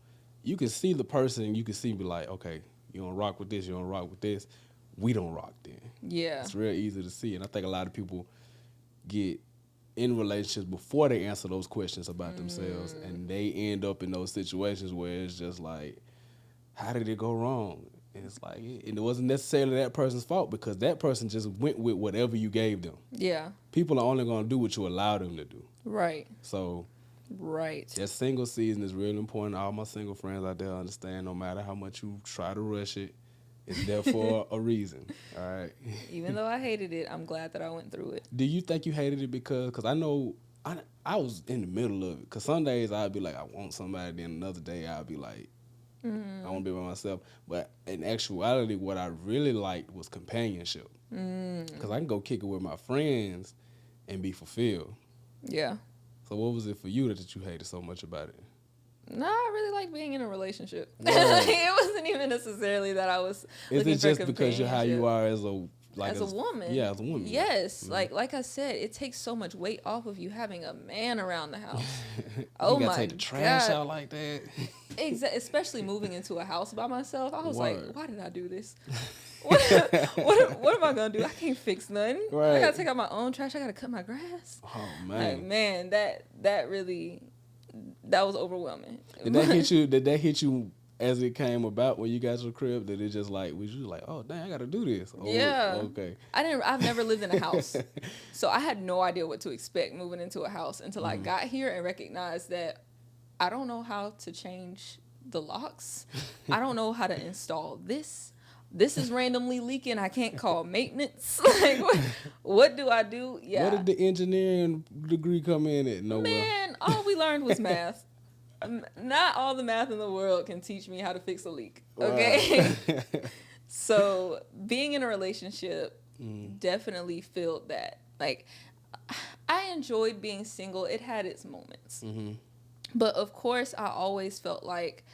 you can see the person, you can see, be like, okay, you don't rock with this, you don't rock with this. We don't rock then. Yeah. It's real easy to see. And I think a lot of people get in relationships before they answer those questions about themselves. And they end up in those situations where it's just like, how did it go wrong? And it's like, it wasn't necessarily that person's fault because that person just went with whatever you gave them. Yeah. People are only going to do what you allow them to do. Right. So right. That single season is really important. All my single friends out there understand no matter how much you try to rush it, it's there for a reason, all right? Even though I hated it, I'm glad that I went through it. Do you think you hated it because I know I was in the middle of it. Because some days I'd be like, I want somebody. Then another day I'd be like, I want to be by myself. But in actuality, what I really liked was companionship. Because I can go kick it with my friends and be fulfilled. Yeah. So what was it for you that you hated so much about it? No, I really like being in a relationship. Right. It wasn't even necessarily that I was looking for Is it just because you're how you are as a woman? Yeah, as a woman. Yes. Like I said, it takes so much weight off of you having a man around the house. Oh my God. You gotta take the trash out like that. Especially moving into a house by myself. I was like, why did I do this? What am I gonna do? I can't fix nothing. Right. I gotta take out my own trash. I gotta cut my grass. Oh man. Like, man, that really was overwhelming. Did that hit you as it came about when you got your crib? Did it just was you like, oh dang, I gotta do this? Oh, yeah. Okay. I've never lived in a house, so I had no idea what to expect moving into a house until I got here and recognized that I don't know how to change the locks. I don't know how to install this. This is randomly leaking. I can't call maintenance. Like, what do I do? Yeah. What did the engineering degree come in at? Nowhere. Man, all we learned was math. Not all the math in the world can teach me how to fix a leak. Okay. Wow. So being in a relationship definitely filled that. Like, I enjoyed being single. It had its moments. But of course, I always felt like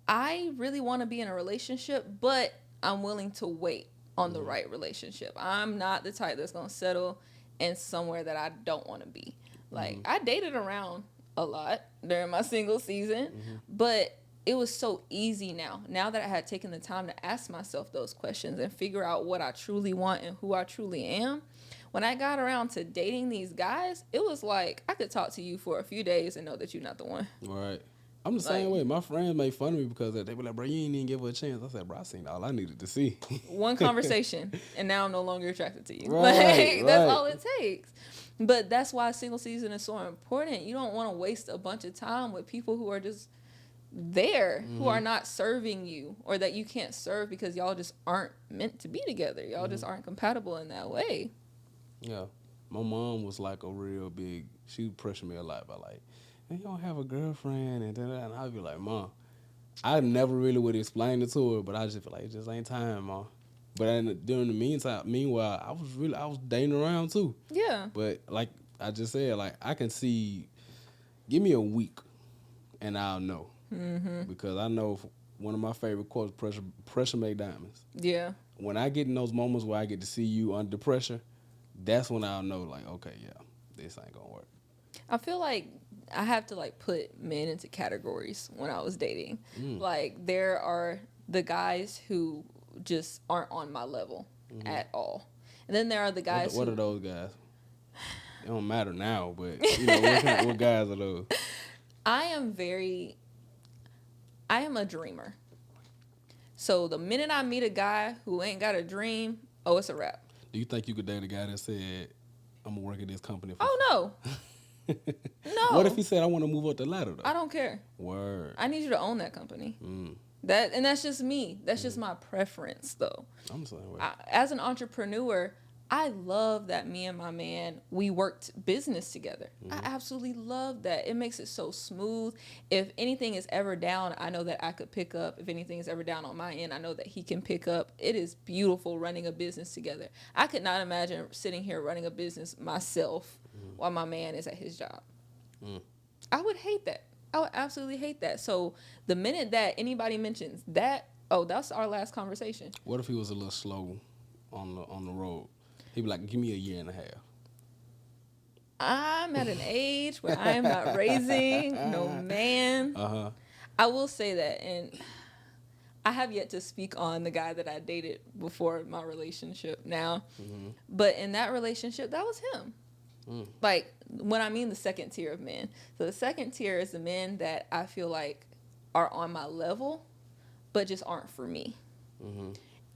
I really want to be in a relationship, but I'm willing to wait on the right relationship. I'm not the type that's going to settle in somewhere that I don't want to be. Like, I dated around a lot during my single season, but it was so easy now that I had taken the time to ask myself those questions and figure out what I truly want and who I truly am. When I got around to dating these guys, it was like I could talk to you for a few days and know that you're not the one. Right. I'm the same way. My friends make fun of me because they be like, bro, you ain't even give her a chance. I said, bro, I seen all I needed to see. One conversation, and now I'm no longer attracted to you. Right, That's all it takes. But that's why single season is so important. You don't want to waste a bunch of time with people who are just there, who are not serving you, or that you can't serve because y'all just aren't meant to be together. Y'all just aren't compatible in that way. Yeah. My mom was like a real big, she would pressure me a lot by like, you don't have a girlfriend and and I'd be like, Mom, I never really would explain it to her, but I just feel like it just ain't time, Mom. But during the meanwhile, I was dating around too. Yeah. But like I just said, like I can see, give me a week, and I'll know. Because I know one of my favorite quotes, pressure make diamonds. Yeah. When I get in those moments where I get to see you under pressure, that's when I'll know, like, okay, yeah, this ain't gonna work. I feel like I have to like put men into categories when I was dating. Like there are the guys who just aren't on my level at all, and then there are the guys. What are those guys? It don't matter now, but you know what guys are those? I am a dreamer. So the minute I meet a guy who ain't got a dream, oh, it's a wrap. Do you think you could date a guy that said, I'm gonna work at this company for Oh no. No. What if he said, I want to move up the ladder though? I don't care. Word. I need you to own that company. That's just me. That's just my preference though. I'm the same way. As an entrepreneur, I love that me and my man, we worked business together. I absolutely love that. It makes it so smooth. If anything is ever down, I know that I could pick up. If anything is ever down on my end, I know that he can pick up. It is beautiful running a business together. I could not imagine sitting here running a business myself while my man is at his job. I would hate that. I would absolutely hate that. So the minute that anybody mentions that, oh, that's our last conversation. What if he was a little slow on the road? He'd be like, give me a year and a half. I'm at an age where I am not raising no man. I will say that, and I have yet to speak on the guy that I dated before my relationship now. But in that relationship, that was him. Like, when I mean the second tier of men. So the second tier is the men that I feel like are on my level, but just aren't for me.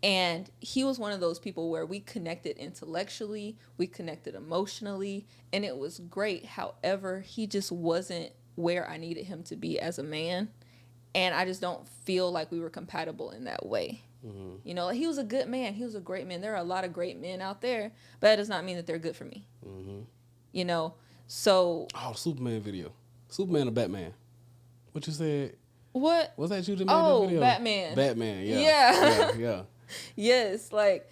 And he was one of those people where we connected intellectually, we connected emotionally, and it was great. However, he just wasn't where I needed him to be as a man. And I just don't feel like we were compatible in that way. You know, like he was a good man. He was a great man. There are a lot of great men out there, but that does not mean that they're good for me. You know, so. Oh, Superman video. Superman or Batman? What you said? What? Was that you that made that video? Batman. Batman, yeah. Yeah. Yes, like,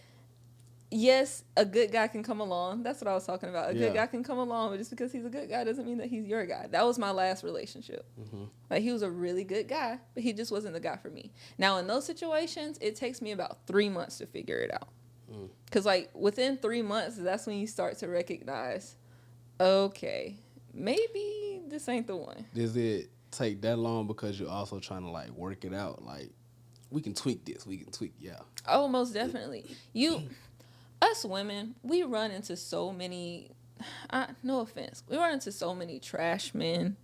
yes, a good guy can come along. That's what I was talking about. A good guy can come along, but just because he's a good guy doesn't mean that he's your guy. That was my last relationship. Like, he was a really good guy, but he just wasn't the guy for me. Now, in those situations, it takes me about 3 months to figure it out. Because, like, within 3 months, that's when you start to recognize, okay, maybe this ain't the one. Does it take that long because you're also trying to, like, work it out? Like, we can tweak this. We can tweak, Oh, most definitely. Us women, we run into so many, no offense, we run into so many trash men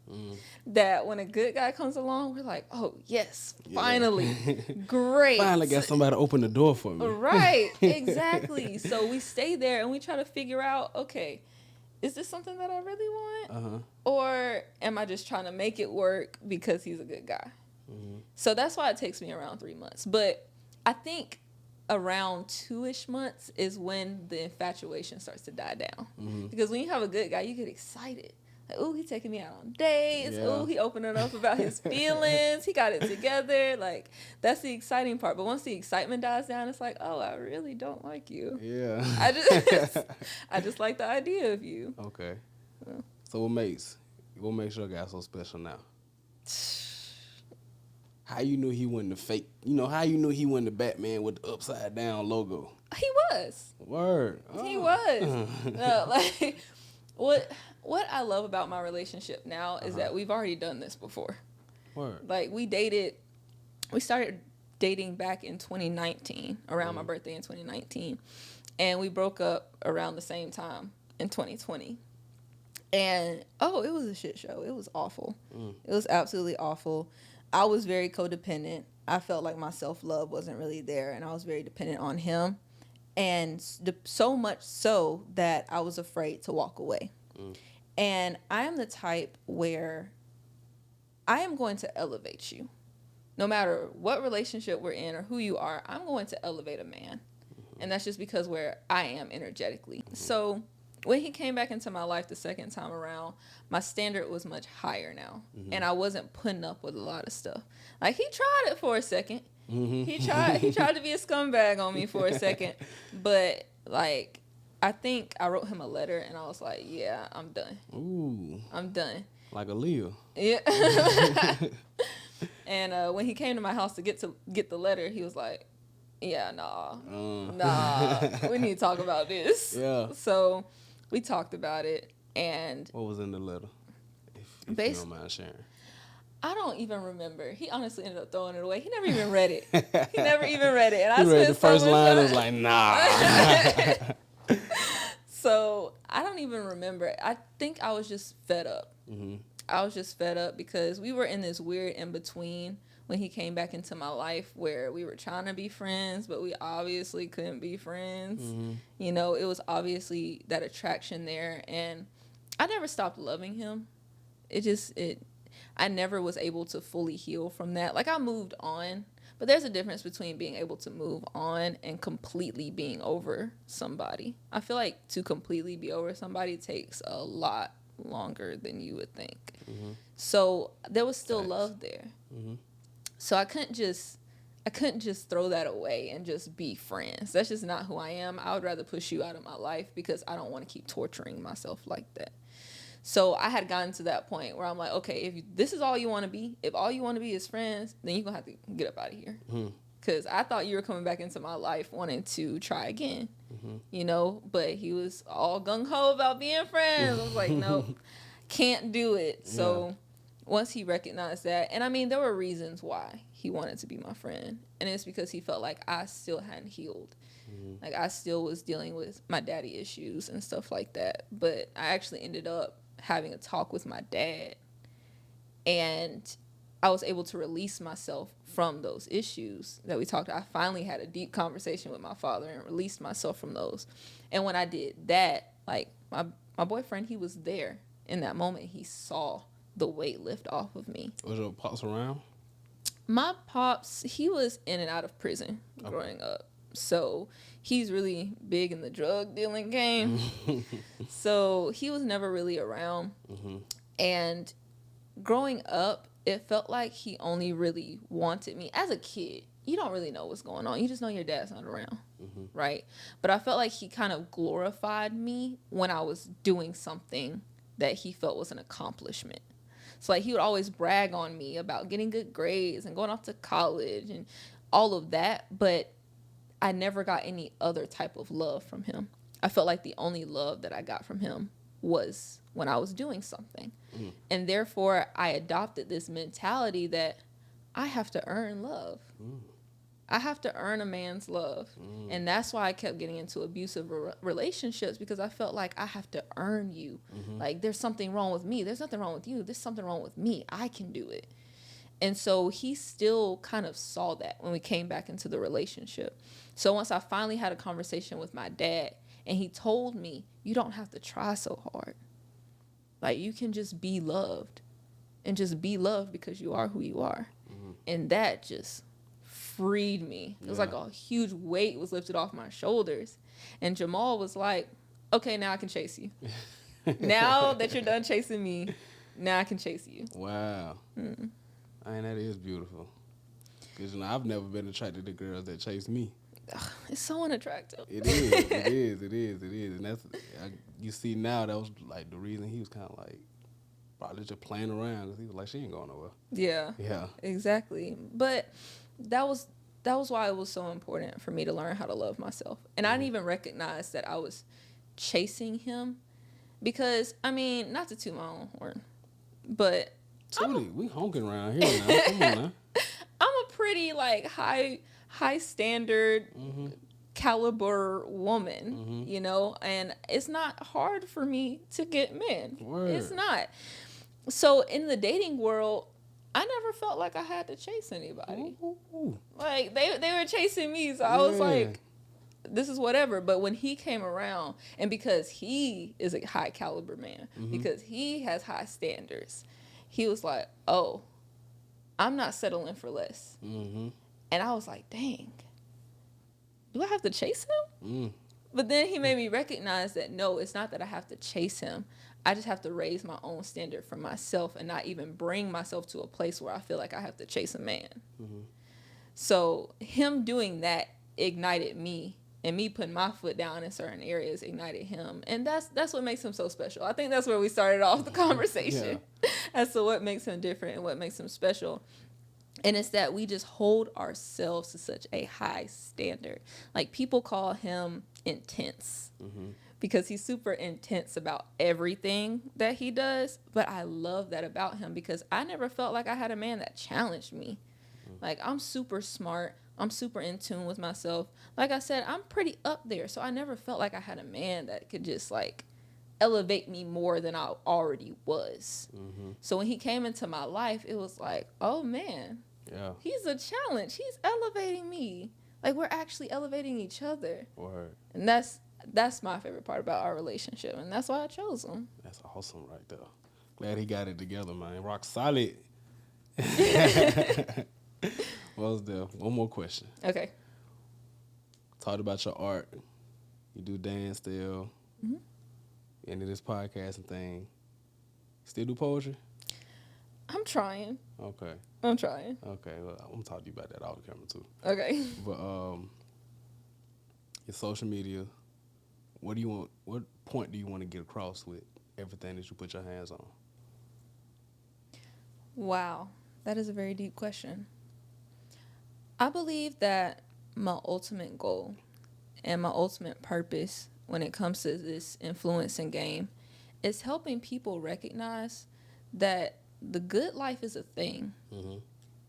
that when a good guy comes along, we're like, oh, yes, finally, great. Finally got somebody to open the door for me. Right, exactly. So we stay there and we try to figure out, okay, is this something that I really want? Or am I just trying to make it work because he's a good guy? So that's why it takes me around 3 months. But I think around 2-ish months is when the infatuation starts to die down. Because when you have a good guy, you get excited. Like, ooh, he's taking me out on dates. Yeah. Ooh, he opening up about his feelings. He got it together. Like, that's the exciting part. But once the excitement dies down, it's like, oh, I really don't like you. Yeah. I just like the idea of you. Okay. So what makes What makes your guy so special now? How you knew he wasn't the fake? You know, how you knew he wasn't the Batman with the upside down logo? He was. Word. He was. No, like what I love about my relationship now is that we've already done this before. Word. Like we started dating back in 2019, around my birthday in 2019, and we broke up around the same time in 2020. And it was a shit show. It was awful. It was absolutely awful. I was very codependent. I felt like my self-love wasn't really there, and I was very dependent on him. And so much so that I was afraid to walk away. And I am the type where I am going to elevate you. No matter what relationship we're in or who you are, I'm going to elevate a man. And that's just because where I am energetically. So when he came back into my life the second time around, my standard was much higher now. And I wasn't putting up with a lot of stuff. Like, he tried it for a second. He tried to be a scumbag on me for a second. But, like, I think I wrote him a letter, and I was like, yeah, I'm done. Ooh. I'm done. Like a Leo. Yeah. And when he came to my house to get the letter, he was like, yeah, nah, we need to talk about this. Yeah. So we talked about it, and what was in the letter? If you don't mind sharing. I don't even remember. He honestly ended up throwing it away. He never even read it. And I read the first line. I was like, nah. So I don't even remember. I think I was just fed up. I was just fed up because we were in this weird in-between when he came back into my life where we were trying to be friends, but we obviously couldn't be friends. You know, it was obviously that attraction there, and I never stopped loving him. I never was able to fully heal from that. Like, I moved on, but there's a difference between being able to move on and completely being over somebody. I feel like to completely be over somebody takes a lot longer than you would think. So there was still love there. So I couldn't just throw that away and just be friends. That's just not who I am. I would rather push you out of my life because I don't want to keep torturing myself like that. So I had gotten to that point where I'm like, okay, if this is all you want to be, if all you want to be is friends, then you're going to have to get up out of here. Because I thought you were coming back into my life wanting to try again, you know, but he was all gung-ho about being friends. I was like, nope, can't do it. So once he recognized that, and I mean, there were reasons why he wanted to be my friend. And it's because he felt like I still hadn't healed. Like, I still was dealing with my daddy issues and stuff like that. But I actually ended up having a talk with my dad, and I was able to release myself from those issues that we talked about. I finally had a deep conversation with my father and released myself from those. And when I did that, like, my boyfriend, he was there in that moment. He saw the weight lift off of me. Was your pops around? My pops, he was in and out of prison growing up. So he's really big in the drug dealing game. So he was never really around. And growing up, it felt like he only really wanted me. As a kid, you don't really know what's going on. You just know your dad's not around, right? But I felt like he kind of glorified me when I was doing something that he felt was an accomplishment. So, like, he would always brag on me about getting good grades and going off to college and all of that. But I never got any other type of love from him. I felt like the only love that I got from him was when I was doing something. And therefore, I adopted this mentality that I have to earn love. I have to earn a man's love. And that's why I kept getting into abusive relationships, because I felt like I have to earn you. Like, there's something wrong with me. There's nothing wrong with you. There's something wrong with me. I can do it. And so he still kind of saw that when we came back into the relationship. So once I finally had a conversation with my dad, and he told me, you don't have to try so hard. Like, you can just be loved, and just be loved because you are who you are. And that just freed me. It was like a huge weight was lifted off my shoulders. And Jamal was like, okay, now I can chase you. Now that you're done chasing me, now I can chase you. Wow. I mean, that is beautiful. Because, you know, I've never been attracted to girls that chase me. Ugh, it's so unattractive. It is. And that's, you see now, that was like the reason he was kind of like, probably just playing around because he was like, she ain't going nowhere. Yeah. Yeah. Exactly. But that was why it was so important for me to learn how to love myself. And I didn't even recognize that I was chasing him because, I mean, not to toot my own horn, but Tootie, we honking around here now. Come on now. I'm a pretty like high standard caliber woman, you know, and it's not hard for me to get men. Word. It's not. So in the dating world, I never felt like I had to chase anybody. Ooh. Like they were chasing me, so I was like, this is whatever. But when he came around, and because he is a high caliber man, because he has high standards, he was like, oh, I'm not settling for less. And I was like, dang, do I have to chase him? But then he made me recognize that no, it's not that I have to chase him. I just have to raise my own standard for myself and not even bring myself to a place where I feel like I have to chase a man. So him doing that ignited me, and me putting my foot down in certain areas ignited him. And that's what makes him so special. I think that's where we started off the conversation as to what makes him different and what makes him special. And it's that we just hold ourselves to such a high standard. Like, people call him intense because he's super intense about everything that he does. But I love that about him because I never felt like I had a man that challenged me. Like, I'm super smart. I'm super in tune with myself. Like I said, I'm pretty up there. So I never felt like I had a man that could just, like, elevate me more than I already was. So when he came into my life, it was like, oh, man. Yeah. He's a challenge. He's elevating me. Like, we're actually elevating each other. Word. And that's my favorite part about our relationship. And that's why I chose him. That's awesome right there. Glad he got it together, man. Rock solid. What was there? One more question. Okay. Talked about your art. You do dance still. Into this podcasting thing. Still do poetry? I'm trying. Okay. I'm trying. Okay. Well, I'm gonna talk to you about that off the camera too. Okay. But your social media, what point do you want to get across with everything that you put your hands on? Wow. That is a very deep question. I believe that my ultimate goal and my ultimate purpose when it comes to this influencing game is helping people recognize that the good life is a thing,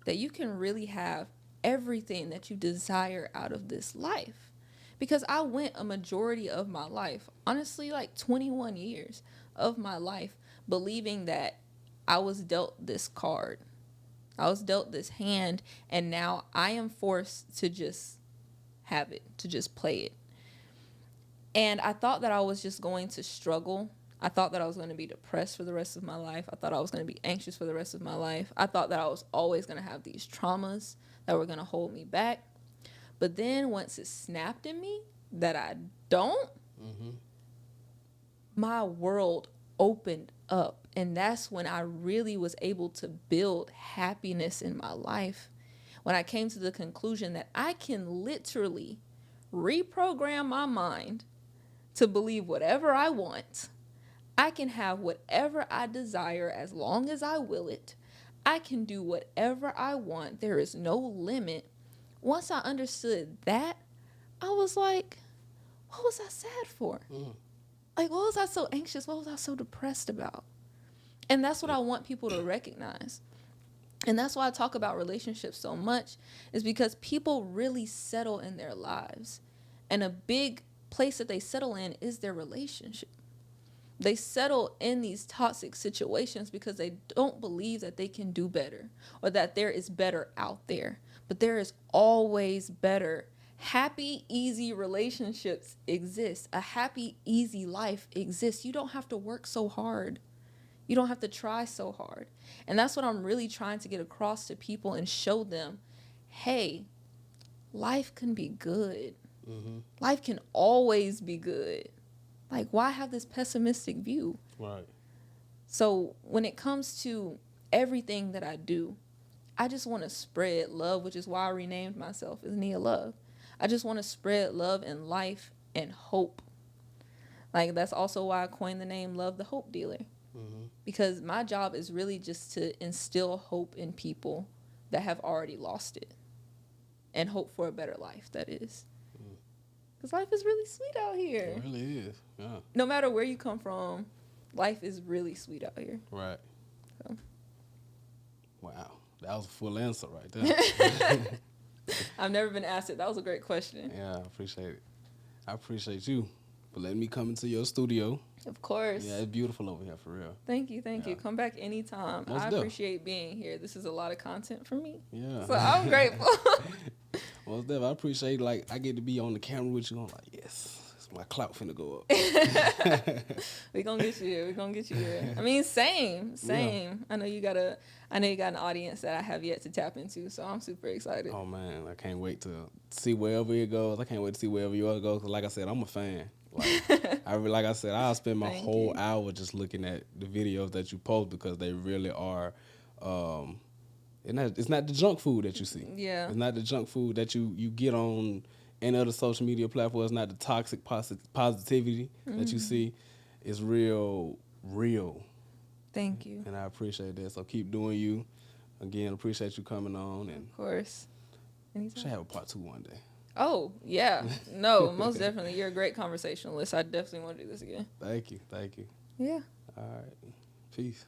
that you can really have everything that you desire out of this life. Because I went a majority of my life, honestly, like 21 years of my life, believing that I was dealt this card. I was dealt this hand, and now I am forced to just have it, to just play it. And I thought that I was just going to struggle. I thought that I was going to be depressed for the rest of my life. I thought I was going to be anxious for the rest of my life. I thought that I was always going to have these traumas that were going to hold me back. But then once it snapped in me that I don't, my world opened up. And that's when I really was able to build happiness in my life. When I came to the conclusion that I can literally reprogram my mind to believe whatever I want. I can have whatever I desire as long as I will it. I can do whatever I want. There is no limit. Once I understood that, I was like, what was I sad for? Like, what was I so anxious? What was I so depressed about? And that's what I want people to recognize. And that's why I talk about relationships so much, is because people really settle in their lives. And a big place that they settle in is their relationship. They settle in these toxic situations because they don't believe that they can do better or that there is better out there. But there is always better. Happy, easy relationships exist. A happy, easy life exists. You don't have to work so hard. You don't have to try so hard. And that's what I'm really trying to get across to people and show them, hey, life can be good. Life can always be good. Like, why have this pessimistic view? Right. So when it comes to everything that I do, I just want to spread love, which is why I renamed myself as Nia Love. I just want to spread love and life and hope. Like, that's also why I coined the name Love the Hope Dealer. Because my job is really just to instill hope in people that have already lost it and hope for a better life, that is. Because life is really sweet out here. It really is, yeah. No matter where you come from, life is really sweet out here. Right. So. Wow. That was a full answer right there. I've never been asked it. That was a great question. Yeah, I appreciate it. I appreciate you for letting me come into your studio. Of course. Yeah, it's beautiful over here, for real. Thank you. Come back anytime. Most I definitely. appreciate being here. This is a lot of content for me. Yeah. So I'm grateful. Most definitely. I appreciate, like, I get to be on the camera with you. I'm like, yes, it's my clout finna go up. We gonna get you here. I mean, same. Yeah. I know you got an audience that I have yet to tap into, so I'm super excited. Oh, man, I can't wait to see wherever it goes. I can't wait to see wherever yours goes, because like I said, I'm a fan. Like I said, I'll spend my whole hour just looking at the videos that you post, because they really are, it's not the junk food that you see. Yeah. It's not the junk food that you get on any other social media platform. It's not the toxic positivity that you see. It's real. Thank you. And I appreciate that. So keep doing you. Again, appreciate you coming on. And of course. We should have a part 2 one day. Oh, yeah. No, most definitely. You're a great conversationalist. I definitely want to do this again. Thank you. Yeah. All right. Peace.